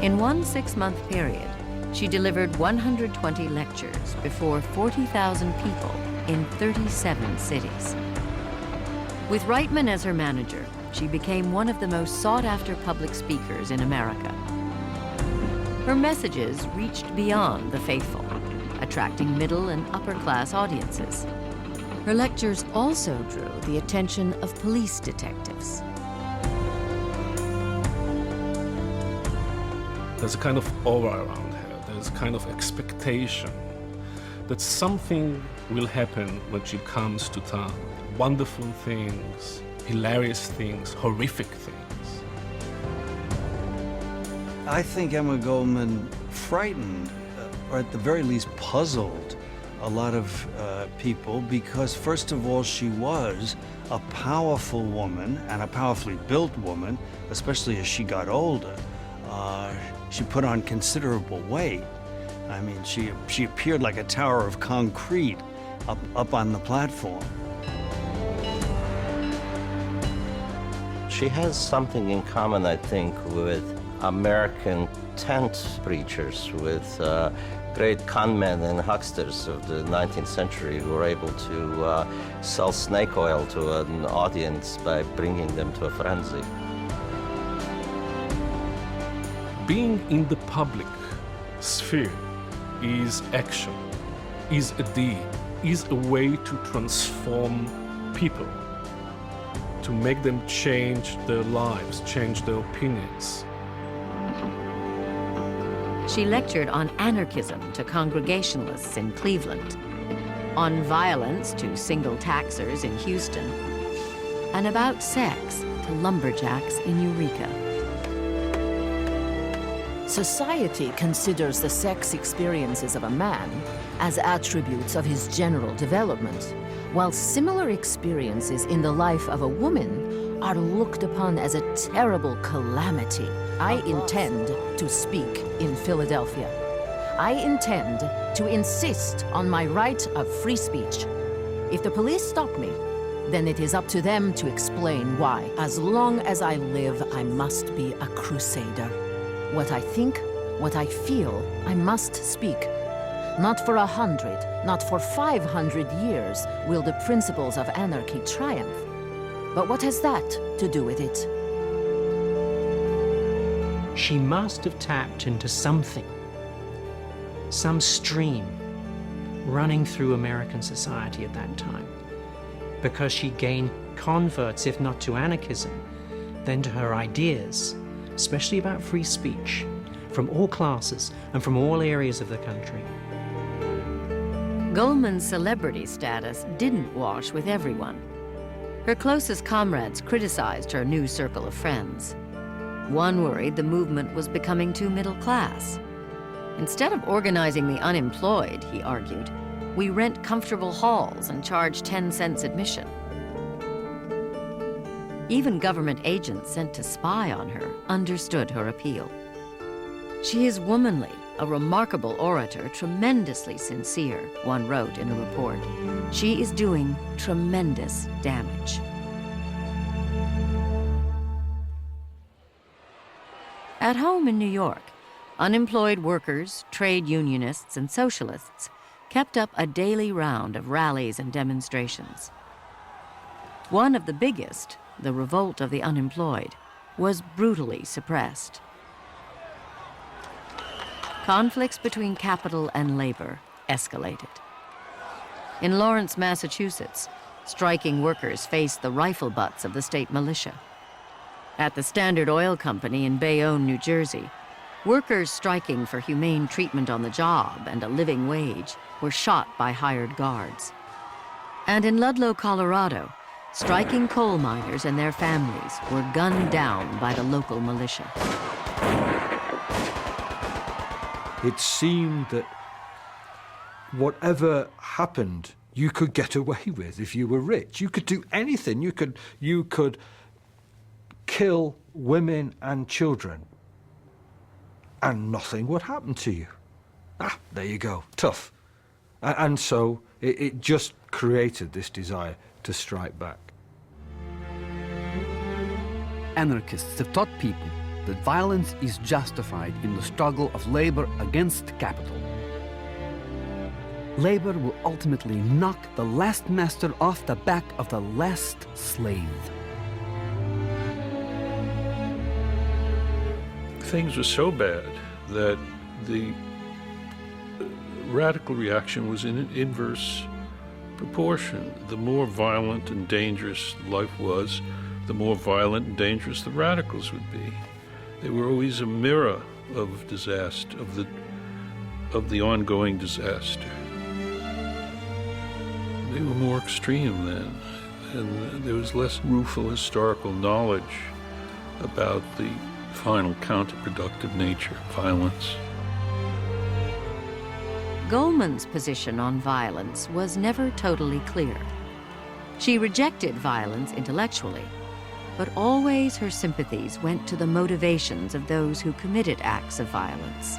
Speaker 1: In one 6-month period, she delivered 120 lectures before 40,000 people in 37 cities. With Reitman as her manager, she became one of the most sought-after public speakers in America. Her messages reached beyond the faithful, attracting middle and upper-class audiences. Her lectures also drew the attention of police detectives.
Speaker 3: There's a kind of aura around her. There's a kind of expectation that something will happen when she comes to town. Wonderful things, hilarious things, horrific things.
Speaker 8: I think Emma Goldman frightened or at the very least puzzled a lot of people, because first of all, she was a powerful woman and a powerfully built woman, especially as she got older. She put on considerable weight. I mean, she appeared like a tower of concrete up on the platform.
Speaker 4: She has something in common, I think, with American tent preachers, with great conmen and hucksters of the 19th century who were able to sell snake oil to an audience by bringing them to a frenzy.
Speaker 3: Being in the public sphere is action, is a deed, is a way to transform people, to make them change their lives, change their opinions.
Speaker 1: She lectured on anarchism to Congregationalists in Cleveland, on violence to single taxers in Houston, and about sex to lumberjacks in Eureka.
Speaker 2: Society considers the sex experiences of a man as attributes of his general development, while similar experiences in the life of a woman are looked upon as a terrible calamity. I intend to speak in Philadelphia. I intend to insist on my right of free speech. If the police stop me, then it is up to them to explain why. As long as I live, I must be a crusader. What I think, what I feel, I must speak. Not for 100, not for 500 years will the principles of anarchy triumph. But what has that to do with it?
Speaker 15: She must have tapped into something, some stream running through American society at that time, because she gained converts, if not to anarchism, then to her ideas, especially about free speech, from all classes and from all areas of the country.
Speaker 1: Goldman's celebrity status didn't wash with everyone. Her closest comrades criticized her new circle of friends. One worried the movement was becoming too middle class. Instead of organizing the unemployed, he argued, we rent comfortable halls and charge 10 cents admission. Even government agents sent to spy on her understood her appeal. She is womanly, a remarkable orator, tremendously sincere, one wrote in a report. She is doing tremendous damage. At home in New York, unemployed workers, trade unionists, and socialists kept up a daily round of rallies and demonstrations. One of the biggest, the Revolt of the Unemployed, was brutally suppressed. Conflicts between capital and labor escalated. In Lawrence, Massachusetts, striking workers faced the rifle butts of the state militia. At the Standard Oil Company in Bayonne, New Jersey, workers striking for humane treatment on the job and a living wage were shot by hired guards. And in Ludlow, Colorado, striking coal miners and their families were gunned down by the local militia.
Speaker 6: It seemed that whatever happened, you could get away with if you were rich. You could do anything. You could kill women and children, and nothing would happen to you. There you go, tough. And so it just created this desire to strike back.
Speaker 18: Anarchists have taught people that violence is justified in the struggle of labor against capital. Labor will ultimately knock the last master off the back of the last slave.
Speaker 17: Things were so bad that the radical reaction was in an inverse proportion. The more violent and dangerous life was, the more violent and dangerous the radicals would be. They were always a mirror of disaster, of the ongoing disaster. They were more extreme then, and there was less rueful historical knowledge about the final counterproductive nature of violence.
Speaker 1: Goldman's position on violence was never totally clear. She rejected violence intellectually, but always her sympathies went to the motivations of those who committed acts of violence.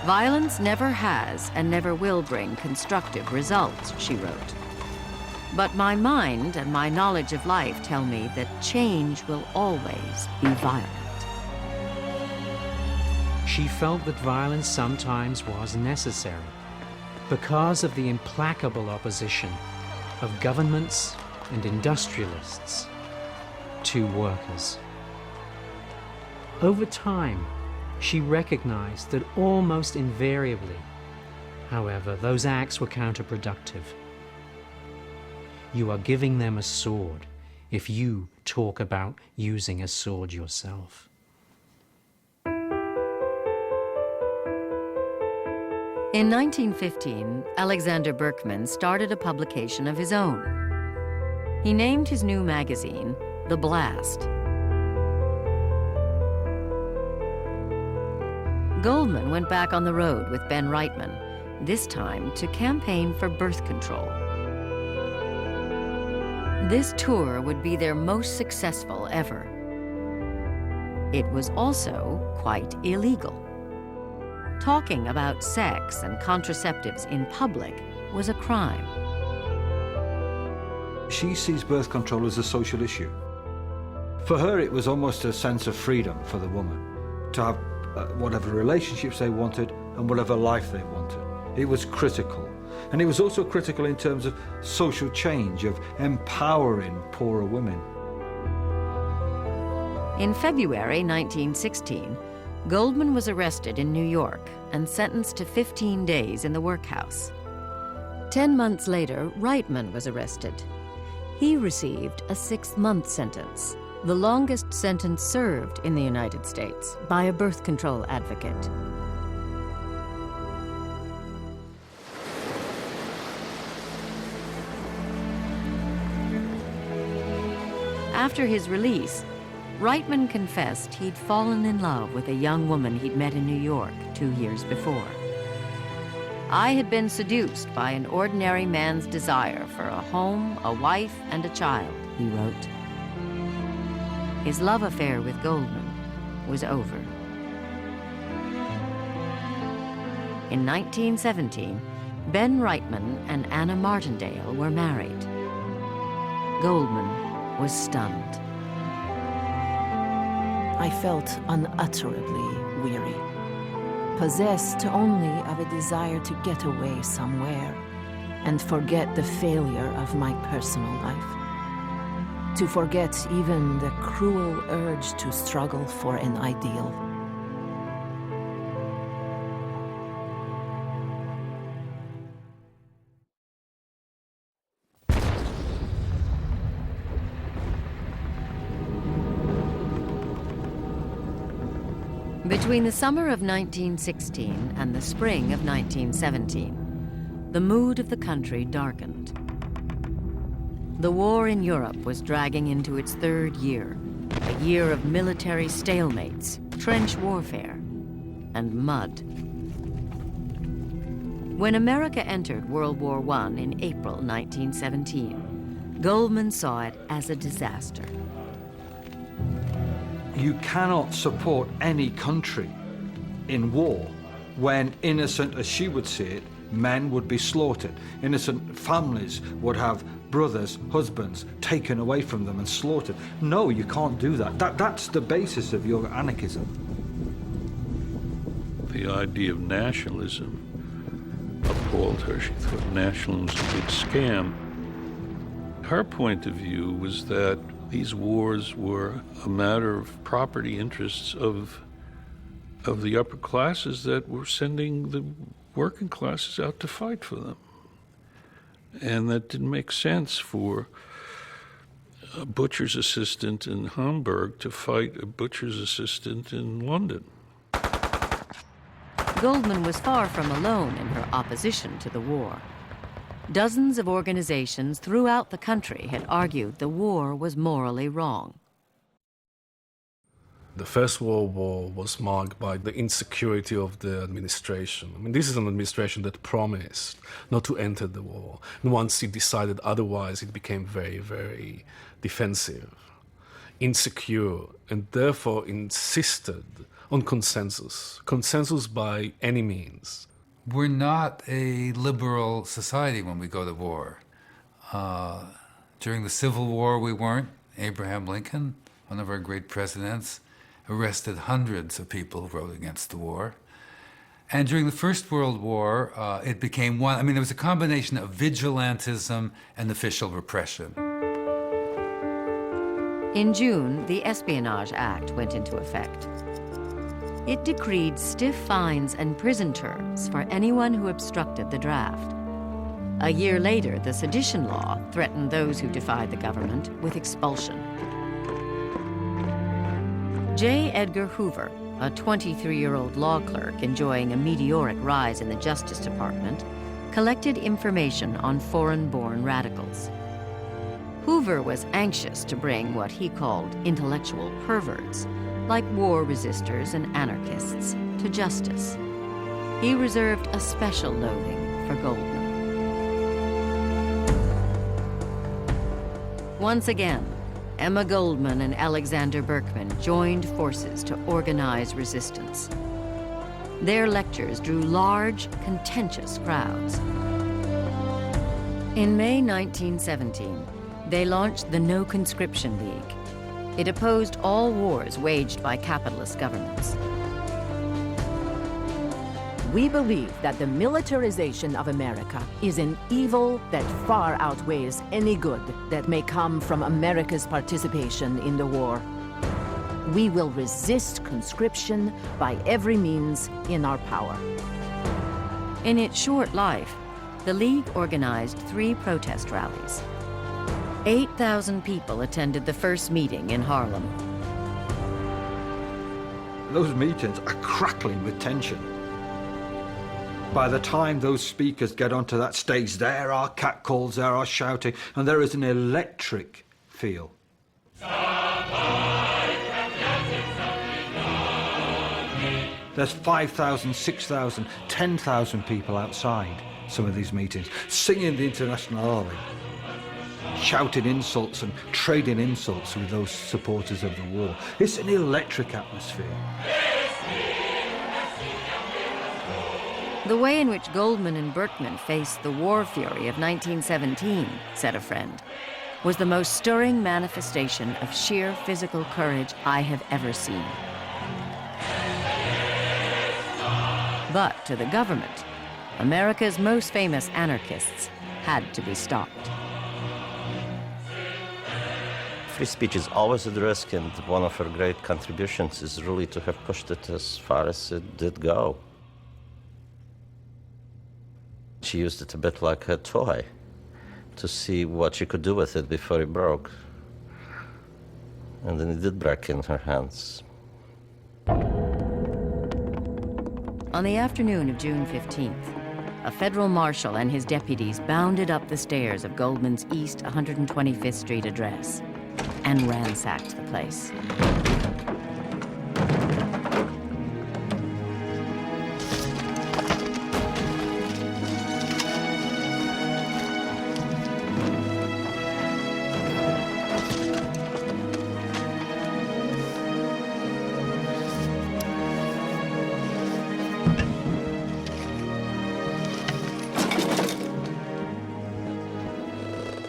Speaker 1: Violence never has and never will bring constructive results, she wrote. But my mind and my knowledge of life tell me that change will always be violent.
Speaker 15: She felt that violence sometimes was necessary because of the implacable opposition of governments and industrialists to workers. Over time, she recognized that almost invariably, however, those acts were counterproductive. You are giving them a sword if you talk about using a sword yourself.
Speaker 1: In 1915, Alexander Berkman started a publication of his own. He named his new magazine The Blast. Goldman went back on the road with Ben Reitman, this time to campaign for birth control. This tour would be their most successful ever. It was also quite illegal. Talking about sex and contraceptives in public was a crime.
Speaker 6: She sees birth control as a social issue. For her, it was almost a sense of freedom for the woman to have whatever relationships they wanted and whatever life they wanted. It was critical. And it was also critical in terms of social change, of empowering poorer women.
Speaker 1: In February 1916, Goldman was arrested in New York and sentenced to 15 days in the workhouse. 10 months later, Reitman was arrested. He received a 6-month sentence, the longest sentence served in the United States by a birth control advocate. After his release, Reitman confessed he'd fallen in love with a young woman he'd met in New York 2 years before. I had been seduced by an ordinary man's desire for a home, a wife, and a child, he wrote. His love affair with Goldman was over. In 1917, Ben Reitman and Anna Martindale were married. Goldman was stunned.
Speaker 2: I felt unutterably weary, possessed only of a desire to get away somewhere and forget the failure of my personal life, to forget even the cruel urge to struggle for an ideal.
Speaker 1: Between the summer of 1916 and the spring of 1917, the mood of the country darkened. The war in Europe was dragging into its 3rd year, a year of military stalemates, trench warfare, and mud. When America entered World War I in April 1917, Goldman saw it as a disaster.
Speaker 6: You cannot support any country in war when, innocent as she would see it, men would be slaughtered. Innocent families would have brothers, husbands taken away from them and slaughtered. No, you can't do that. That's the basis of your anarchism.
Speaker 17: The idea of nationalism appalled her. She thought nationalism was a big scam. Her point of view was that these wars were a matter of property interests of the upper classes that were sending the working classes out to fight for them. And that didn't make sense for a butcher's assistant in Hamburg to fight a butcher's assistant in London.
Speaker 1: Goldman was far from alone in her opposition to the war. Dozens of organizations throughout the country had argued the war was morally wrong.
Speaker 3: The First World War was marked by the insecurity of the administration. I mean, this is an administration that promised not to enter the war. And once it decided otherwise, it became very, very defensive, insecure, and therefore insisted on consensus by any means.
Speaker 5: We're not a liberal society when we go to war. During the Civil War, we weren't. Abraham Lincoln, one of our great presidents, arrested hundreds of people who wrote against the war. And during the First World War, it became one, I mean, there was a combination of vigilantism and official repression.
Speaker 1: In June, the Espionage Act went into effect. It decreed stiff fines and prison terms for anyone who obstructed the draft. A year later, the sedition law threatened those who defied the government with expulsion. J. Edgar Hoover, a 23-year-old law clerk enjoying a meteoric rise in the Justice Department, collected information on foreign-born radicals. Hoover was anxious to bring what he called intellectual perverts, like war resistors and anarchists, to justice. He reserved a special loathing for Goldman. Once again, Emma Goldman and Alexander Berkman joined forces to organize resistance. Their lectures drew large, contentious crowds. In May 1917, they launched the No Conscription League. It opposed all wars waged by capitalist governments.
Speaker 2: We believe that the militarization of America is an evil that far outweighs any good that may come from America's participation in the war. We will resist conscription by every means in our power.
Speaker 1: In its short life, the League organized 3 protest rallies. 8,000 people attended the first meeting in Harlem.
Speaker 6: Those meetings are crackling with tension. By the time those speakers get onto that stage, there are catcalls, there are shouting, and there is an electric feel. There's 5,000, 6,000, 10,000 people outside some of these meetings, singing the Internationale, shouting insults and trading insults with those supporters of the war. It's an electric atmosphere.
Speaker 1: The way in which Goldman and Berkman faced the war fury of 1917, said a friend, was the most stirring manifestation of sheer physical courage I have ever seen. But to the government, America's most famous anarchists had to be stopped.
Speaker 4: Free speech is always at risk, and one of her great contributions is really to have pushed it as far as it did go. She used it a bit like a toy to see what she could do with it before it broke. And then it did break in her hands.
Speaker 1: On the afternoon of June 15th, a federal marshal and his deputies bounded up the stairs of Goldman's East 125th Street address and ransacked the place.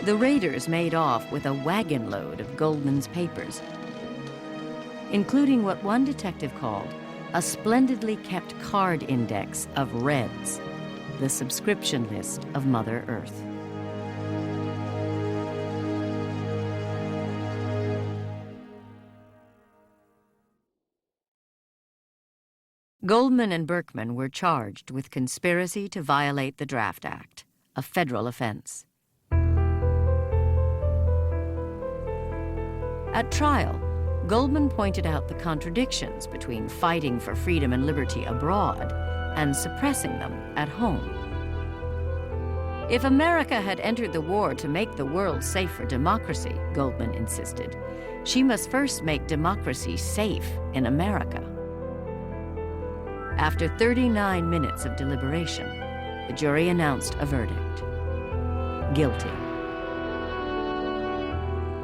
Speaker 1: The raiders made off with a wagon load of Goldman's papers, including what one detective called a splendidly kept card index of Reds, the subscription list of Mother Earth. Goldman and Berkman were charged with conspiracy to violate the Draft Act, a federal offense. At trial, Goldman pointed out the contradictions between fighting for freedom and liberty abroad and suppressing them at home. If America had entered the war to make the world safe for democracy, Goldman insisted, she must first make democracy safe in America. After 39 minutes of deliberation, the jury announced a verdict: guilty.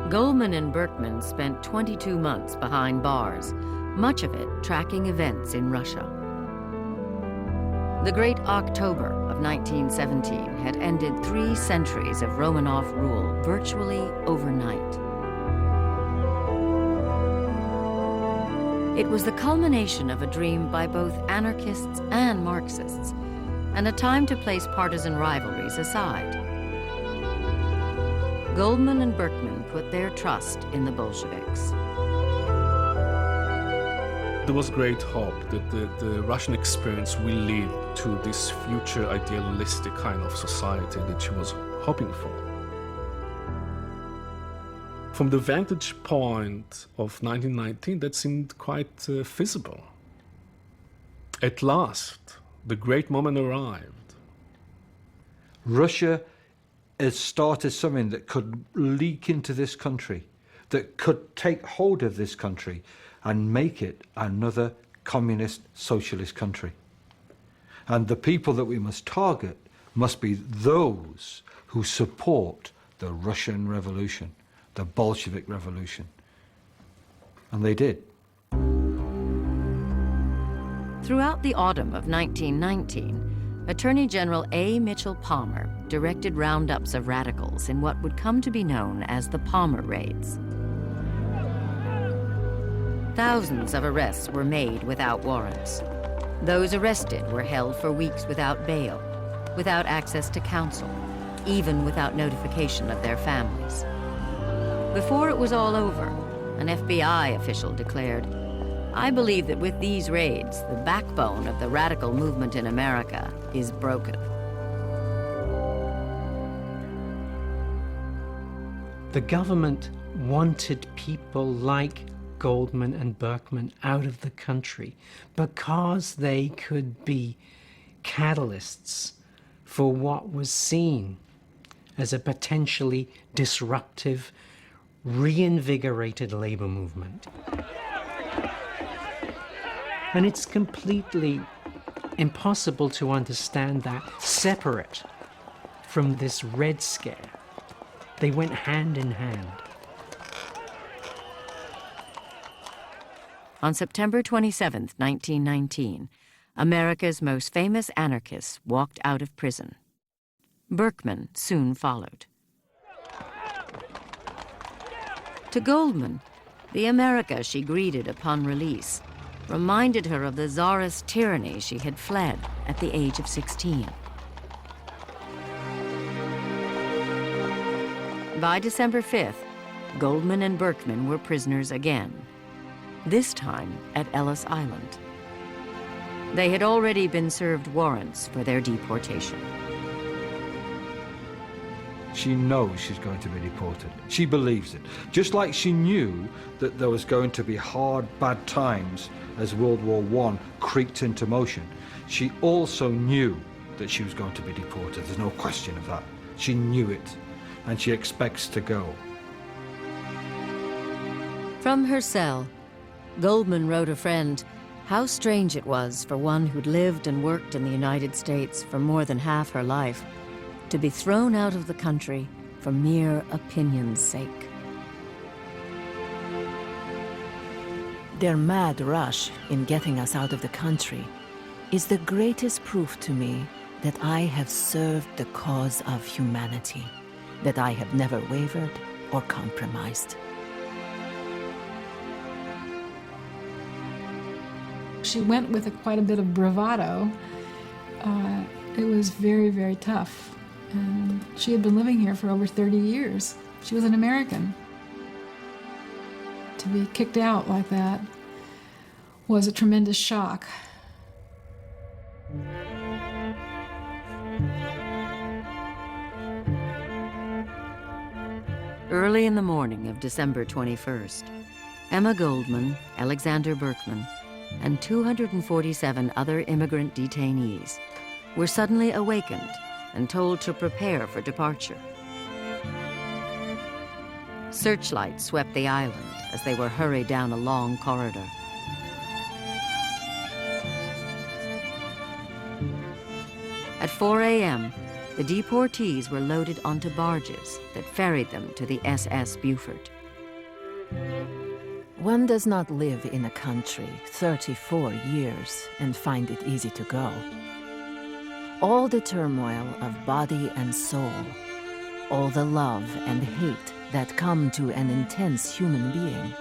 Speaker 1: Goldman and Berkman spent 22 months behind bars, much of it tracking events in Russia. The Great October of 1917 had ended 3 centuries of Romanov rule virtually overnight. It was the culmination of a dream by both anarchists and Marxists, and a time to place partisan rivalries aside. Goldman and Berkman put their trust in the Bolsheviks.
Speaker 3: There was great hope that the Russian experience will lead to this future idealistic kind of society that she was hoping for. From the vantage point of 1919, that seemed quite feasible. At last, the great moment arrived.
Speaker 6: Russia has started something that could leak into this country, that could take hold of this country and make it another communist socialist country. And the people that we must target must be those who support the Russian Revolution, the Bolshevik Revolution. And they did.
Speaker 1: Throughout the autumn of 1919, Attorney General A. Mitchell Palmer directed roundups of radicals in what would come to be known as the Palmer Raids. Thousands of arrests were made without warrants. Those arrested were held for weeks without bail, without access to counsel, even without notification of their families. Before it was all over, an FBI official declared, "I believe that with these raids, the backbone of the radical movement in America is broken."
Speaker 15: The government wanted people like Goldman and Berkman out of the country because they could be catalysts for what was seen as a potentially disruptive, reinvigorated labor movement. And it's completely impossible to understand that separate from this Red Scare. They went hand in hand.
Speaker 1: On September 27, 1919, America's most famous anarchists walked out of prison. Berkman soon followed. To Goldman, the America she greeted upon release reminded her of the czarist tyranny she had fled at the age of 16. By December 5th, Goldman and Berkman were prisoners again, this time at Ellis Island. They had already been served warrants for their deportation.
Speaker 6: She knows she's going to be deported. She believes it. Just like she knew that there was going to be hard, bad times as World War I creaked into motion, she also knew that she was going to be deported. There's no question of that. She knew it, and she expects to go.
Speaker 1: From her cell, Goldman wrote a friend how strange it was for one who'd lived and worked in the United States for more than half her life to be thrown out of the country for mere opinion's sake.
Speaker 2: Their mad rush in getting us out of the country is the greatest proof to me that I have served the cause of humanity, that I have never wavered or compromised.
Speaker 7: She went with quite a bit of bravado. It was very, very tough. And she had been living here for over 30 years. She was an American. To be kicked out like that was a tremendous shock.
Speaker 1: Early in the morning of December 21st, Emma Goldman, Alexander Berkman, and 247 other immigrant detainees were suddenly awakened and told to prepare for departure. Searchlights swept the island as they were hurried down a long corridor. At 4 a.m., the deportees were loaded onto barges that ferried them to the SS Beaufort.
Speaker 2: One does not live in a country 34 years and find it easy to go. All the turmoil of body and soul, all the love and hate that come to an intense human being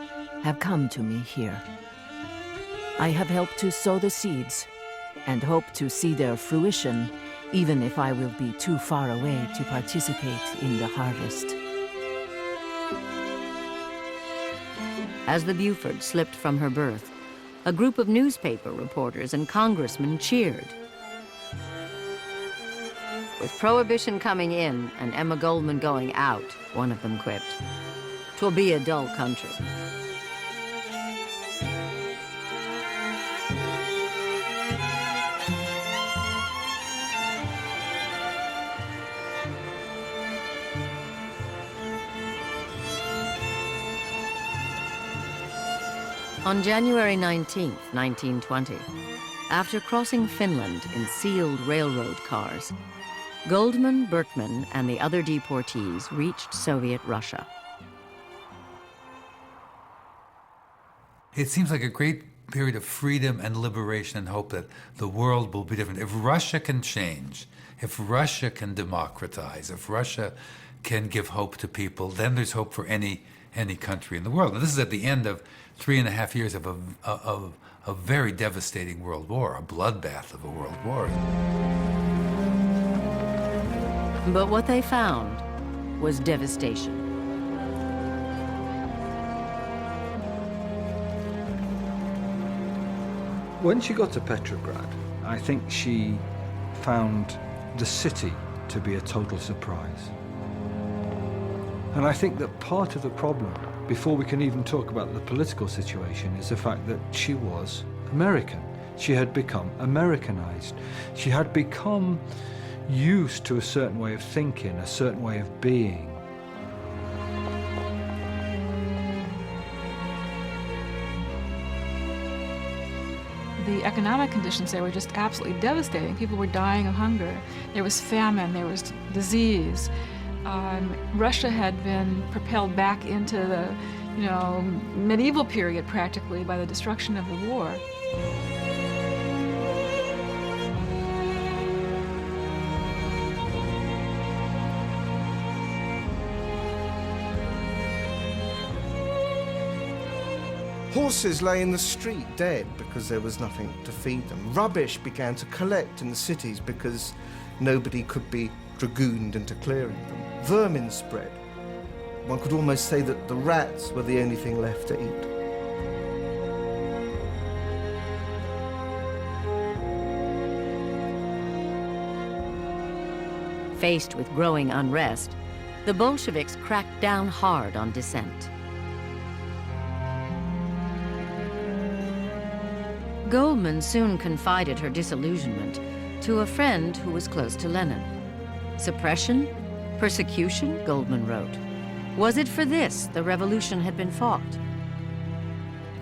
Speaker 2: have come to me here. I have helped to sow the seeds and hope to see their fruition, even if I will be too far away to participate in the harvest.
Speaker 1: As the Beaufort slipped from her berth, a group of newspaper reporters and congressmen cheered. With Prohibition coming in and Emma Goldman going out, one of them quipped, "'Twill be a dull country." On January 19, 1920, after crossing Finland in sealed railroad cars, Goldman, Berkman, and the other deportees reached Soviet Russia.
Speaker 5: It seems like a great period of freedom and liberation and hope that the world will be different. If Russia can change, if Russia can democratize, if Russia can give hope to people, then there's hope for any country in the world. And this is at the end of 3.5 years of a very devastating world war, a bloodbath of a world war.
Speaker 1: But what they found was devastation.
Speaker 6: When she got to Petrograd, I think she found the city to be a total surprise. And I think that part of the problem, before we can even talk about the political situation, is the fact that she was American. She had become Americanized. She had become used to a certain way of thinking, a certain way of being.
Speaker 7: The economic conditions there were just absolutely devastating. People were dying of hunger. There was famine, there was disease. Russia had been propelled back into the, medieval period practically by the destruction of the war.
Speaker 20: Horses lay in the street dead because there was nothing to feed them. Rubbish began to collect in the cities because nobody could be dragooned into clearing them. Vermin spread. One could almost say that the rats were the only thing left to eat.
Speaker 1: Faced with growing unrest, the Bolsheviks cracked down hard on dissent. Goldman soon confided her disillusionment to a friend who was close to Lenin. Suppression? Persecution? Goldman wrote. Was it for this the revolution had been fought?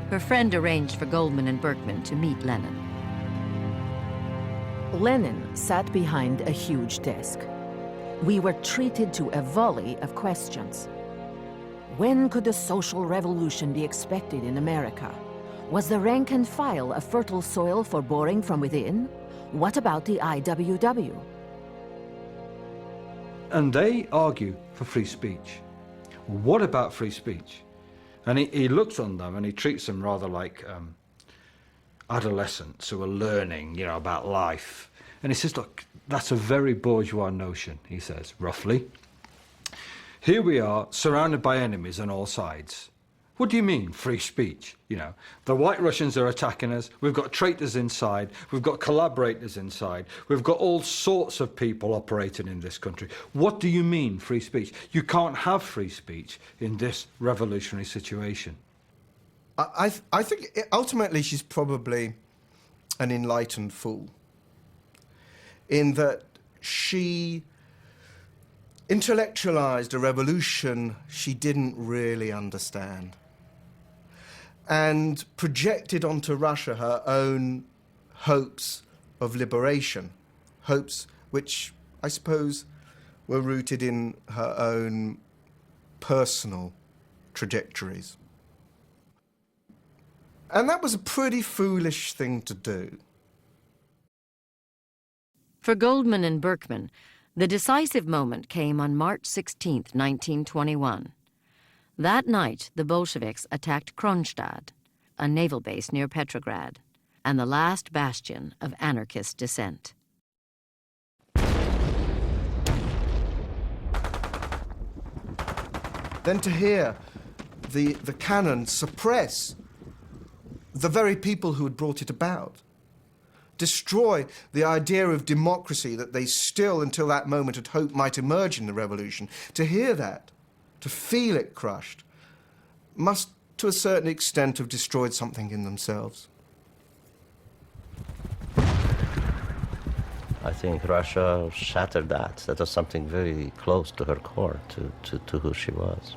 Speaker 1: Her friend arranged for Goldman and Berkman to meet Lenin.
Speaker 2: Lenin sat behind a huge desk. We were treated to a volley of questions. When could a social revolution be expected in America? Was the rank and file a fertile soil for boring from within? What about the IWW?
Speaker 6: And they argue for free speech. What about free speech? And he looks on them and he treats them rather like adolescents who are learning, about life. And he says, look, that's a very bourgeois notion, he says, roughly. Here we are, surrounded by enemies on all sides. What do you mean, free speech? The White Russians are attacking us, we've got traitors inside, we've got collaborators inside, we've got all sorts of people operating in this country. What do you mean, free speech? You can't have free speech in this revolutionary situation.
Speaker 20: I think ultimately she's probably an enlightened fool, in that she intellectualized a revolution she didn't really understand and projected onto Russia her own hopes of liberation, hopes which I suppose were rooted in her own personal trajectories. And that was a pretty foolish thing to do.
Speaker 1: For Goldman and Berkman, the decisive moment came on March 16, 1921. That night, the Bolsheviks attacked Kronstadt, a naval base near Petrograd, and the last bastion of anarchist dissent.
Speaker 20: Then to hear the cannon suppress the very people who had brought it about, destroy the idea of democracy that they still, until that moment, had hoped might emerge in the revolution, to hear that, to feel it crushed, must, to a certain extent, have destroyed something in themselves.
Speaker 4: I think Russia shattered that. That was something very close to her core, to who she was.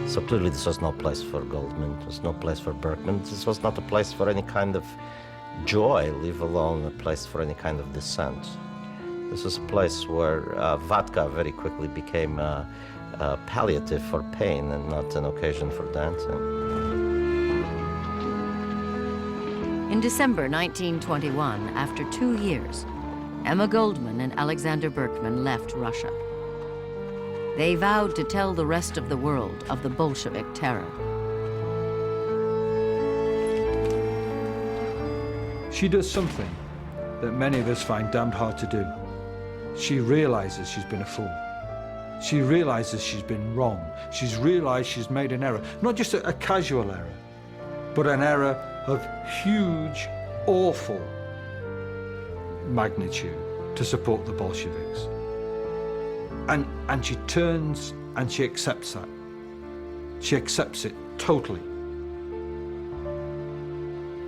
Speaker 4: So clearly this was no place for Goldman, it was no place for Berkman, this was not a place for any kind of joy, leave alone a place for any kind of dissent. This was a place where vodka very quickly became a palliative for pain and not an occasion for dancing.
Speaker 1: In December 1921, after 2 years, Emma Goldman and Alexander Berkman left Russia. They vowed to tell the rest of the world of the Bolshevik terror.
Speaker 6: She does something that many of us find damned hard to do. She realizes she's been a fool. She realizes she's been wrong. She's realized she's made an error. Not just a casual error, but an error of huge, awful magnitude to support the Bolsheviks. And she turns and she accepts that. She accepts it totally.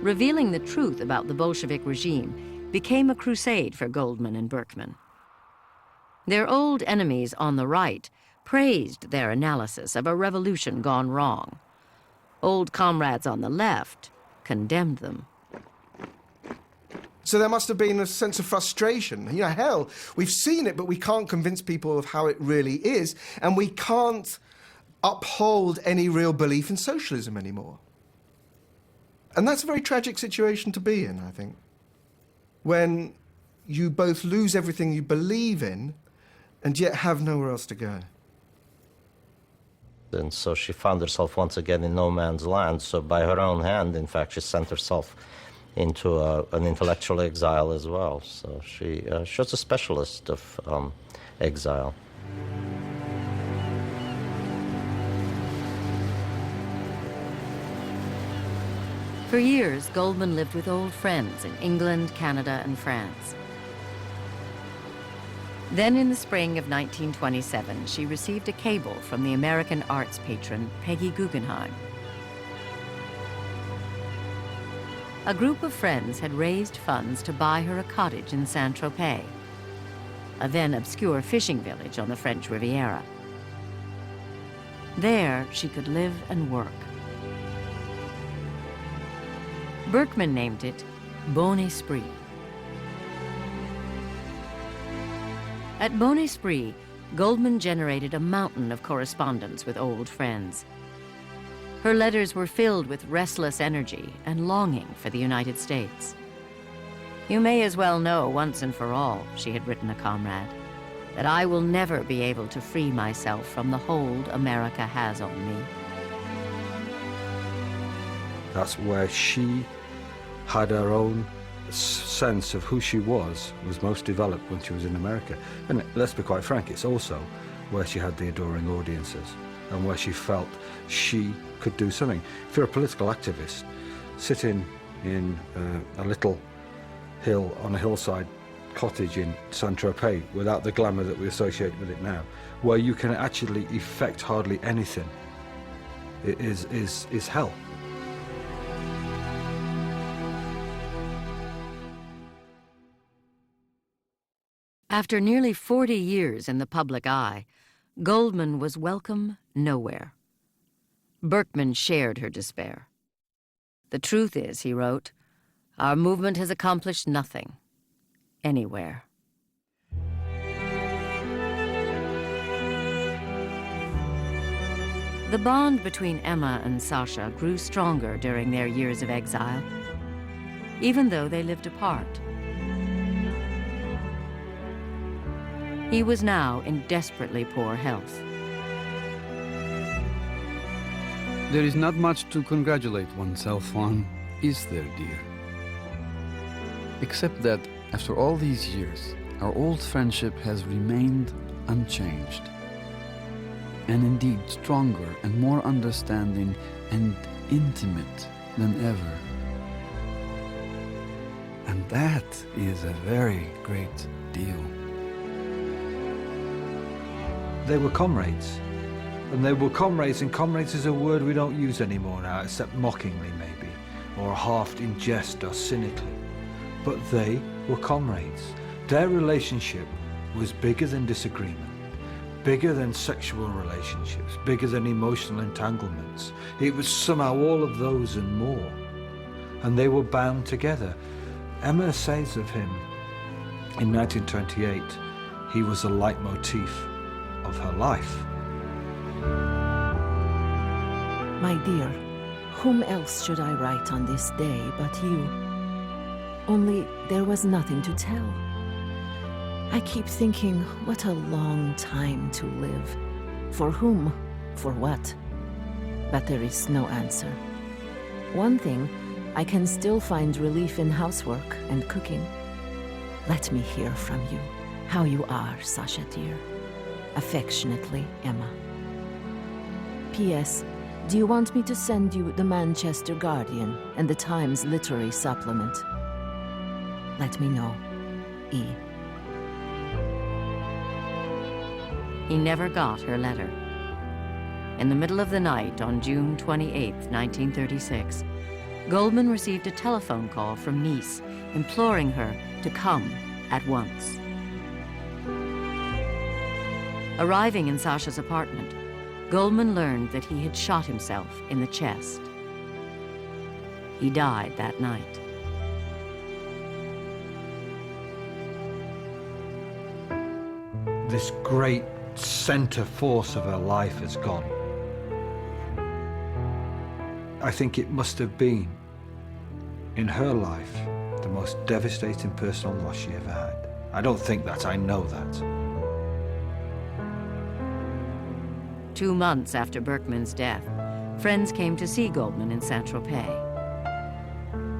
Speaker 1: Revealing the truth about the Bolshevik regime became a crusade for Goldman and Berkman. Their old enemies on the right praised their analysis of a revolution gone wrong. Old comrades on the left condemned them.
Speaker 20: So there must have been a sense of frustration. You know, hell, we've seen it, but we can't convince people of how it really is, and we can't uphold any real belief in socialism anymore. And that's a very tragic situation to be in, I think, when you both lose everything you believe in and yet have nowhere else to go.
Speaker 4: And so she found herself once again in no man's land. So by her own hand, in fact, she sent herself into an intellectual exile as well. So she was a specialist of exile.
Speaker 1: For years, Goldman lived with old friends in England, Canada, and France. Then in the spring of 1927, she received a cable from the American arts patron, Peggy Guggenheim. A group of friends had raised funds to buy her a cottage in Saint-Tropez, a then obscure fishing village on the French Riviera. There, she could live and work. Berkman named it Bon Esprit. At Bon Esprit, Goldman generated a mountain of correspondence with old friends. Her letters were filled with restless energy and longing for the United States. "You may as well know once and for all," she had written a comrade, "that I will never be able to free myself from the hold America has on me."
Speaker 6: That's where she had her own sense of who she was most developed when she was in America. And let's be quite frank, it's also where she had the adoring audiences and where she felt she could do something. If you're a political activist, sitting in a little hill on a hillside cottage in Saint-Tropez without the glamour that we associate with it now, where you can actually effect hardly anything, it is hell.
Speaker 1: After nearly 40 years in the public eye, Goldman was welcome nowhere. Berkman shared her despair. "The truth is," he wrote, "our movement has accomplished nothing, anywhere." The bond between Emma and Sasha grew stronger during their years of exile, even though they lived apart. He was now in desperately poor health.
Speaker 18: There is not much to congratulate oneself on, is there, dear? Except that, after all these years, our old friendship has remained unchanged. And indeed stronger and more understanding and intimate than ever. And that is a very great deal.
Speaker 6: They were comrades. And they were comrades, and comrades is a word we don't use anymore now, except mockingly maybe, or half in jest or cynically. But they were comrades. Their relationship was bigger than disagreement, bigger than sexual relationships, bigger than emotional entanglements. It was somehow all of those and more. And they were bound together. Emma says of him in 1928, he was a leitmotif of her life.
Speaker 2: My dear, whom else should I write on this day but you? Only there was nothing to tell. I keep thinking, what a long time to live. For whom? For what? But there is no answer. One thing, I can still find relief in housework and cooking. Let me hear from you, how you are, Sasha dear. Affectionately, Emma. P.S. Do you want me to send you the Manchester Guardian and the Times Literary Supplement? Let me know. E.
Speaker 1: He never got her letter. In the middle of the night on June 28, 1936, Goldman received a telephone call from Nice, imploring her to come at once. Arriving in Sasha's apartment, Goldman learned that he had shot himself in the chest. He died that night.
Speaker 6: This great center force of her life has gone. I think it must have been, in her life, the most devastating personal loss she ever had. I don't think that, I know that.
Speaker 1: 2 months after Berkman's death, friends came to see Goldman in Saint-Tropez.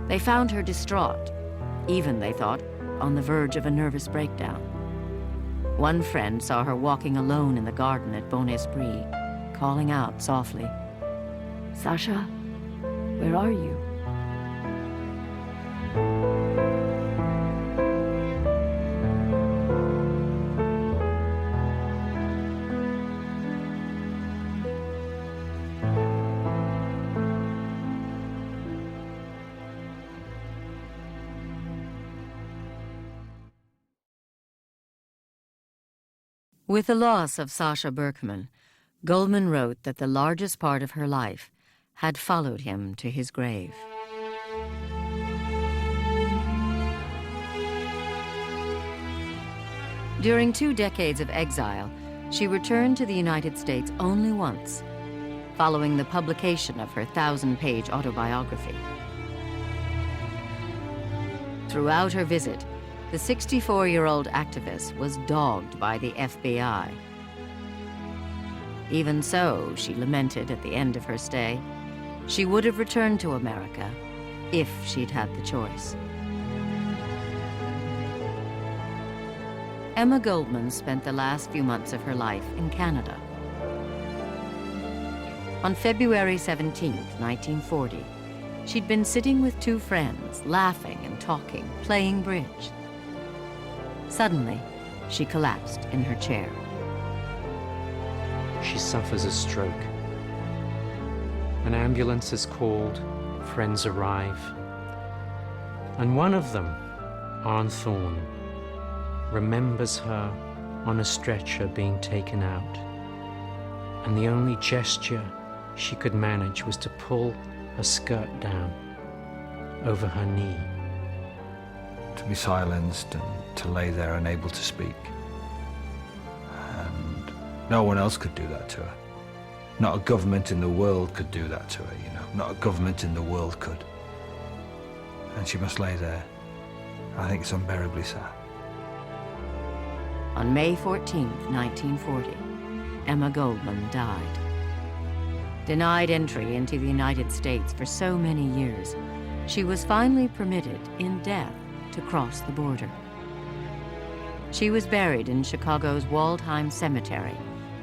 Speaker 1: They found her distraught, even, they thought, on the verge of a nervous breakdown. One friend saw her walking alone in the garden at Bon Esprit, calling out softly, "Sasha, where are you?" With the loss of Sasha Berkman, Goldman wrote that the largest part of her life had followed him to his grave. During 2 decades of exile, she returned to the United States only once, following the publication of her 1,000-page autobiography. Throughout her visit, the 64-year-old activist was dogged by the FBI. Even so, she lamented at the end of her stay, she would have returned to America if she'd had the choice. Emma Goldman spent the last few months of her life in Canada. On February 17, 1940, she'd been sitting with 2 friends, laughing and talking, playing bridge. Suddenly, she collapsed in her chair.
Speaker 15: She suffers a stroke. An ambulance is called, friends arrive, and one of them, Arne Thorne, remembers her on a stretcher being taken out, and the only gesture she could manage was to pull her skirt down over her knee.
Speaker 6: To be silenced and to lay there unable to speak. And no one else could do that to her. Not a government in the world could do that to her, you know. Not a government in the world could. And she must lay there. I think it's unbearably sad.
Speaker 1: On May 14, 1940, Emma Goldman died. Denied entry into the United States for so many years, she was finally permitted, in death, to cross the border. She was buried in Chicago's Waldheim Cemetery,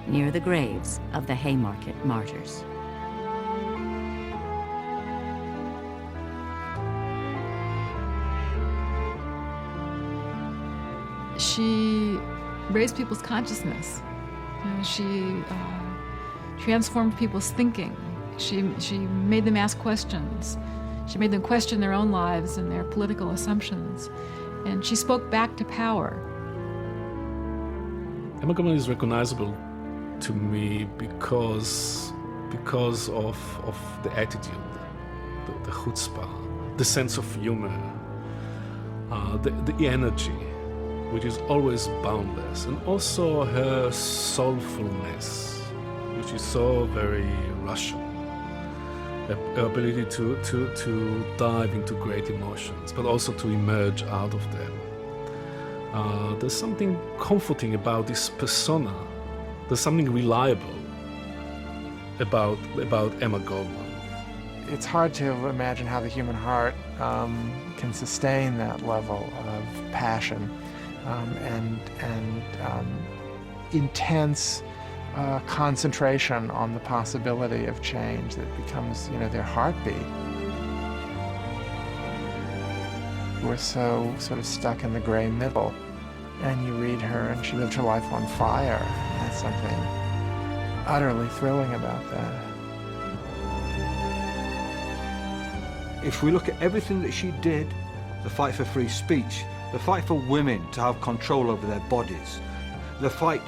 Speaker 1: near the graves of the Haymarket martyrs.
Speaker 7: She raised people's consciousness. You know, she transformed people's thinking. She made them ask questions. She made them question their own lives and their political assumptions. And she spoke back to power.
Speaker 3: Emma Goldman is recognizable to me because of the attitude, the chutzpah, the sense of humor, the energy, which is always boundless, and also her soulfulness, which is so very Russian. Her ability to dive into great emotions, but also to emerge out of them. There's something comforting about this persona. There's something reliable about Emma Goldman.
Speaker 14: It's hard to imagine how the human heart can sustain that level of passion and intense concentration on the possibility of change that becomes, their heartbeat. We're so sort of stuck in the gray middle, and you read her and she lived her life on fire. That's something utterly thrilling about that.
Speaker 6: If we look at everything that she did, the fight for free speech, the fight for women to have control over their bodies, the fight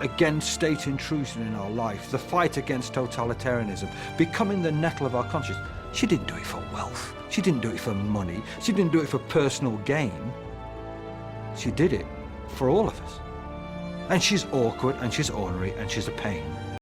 Speaker 6: against state intrusion in our life, the fight against totalitarianism, becoming the nettle of our conscience. She didn't do it for wealth. She didn't do it for money. She didn't do it for personal gain. She did it for all of us. And she's awkward, and she's ornery, and she's a pain.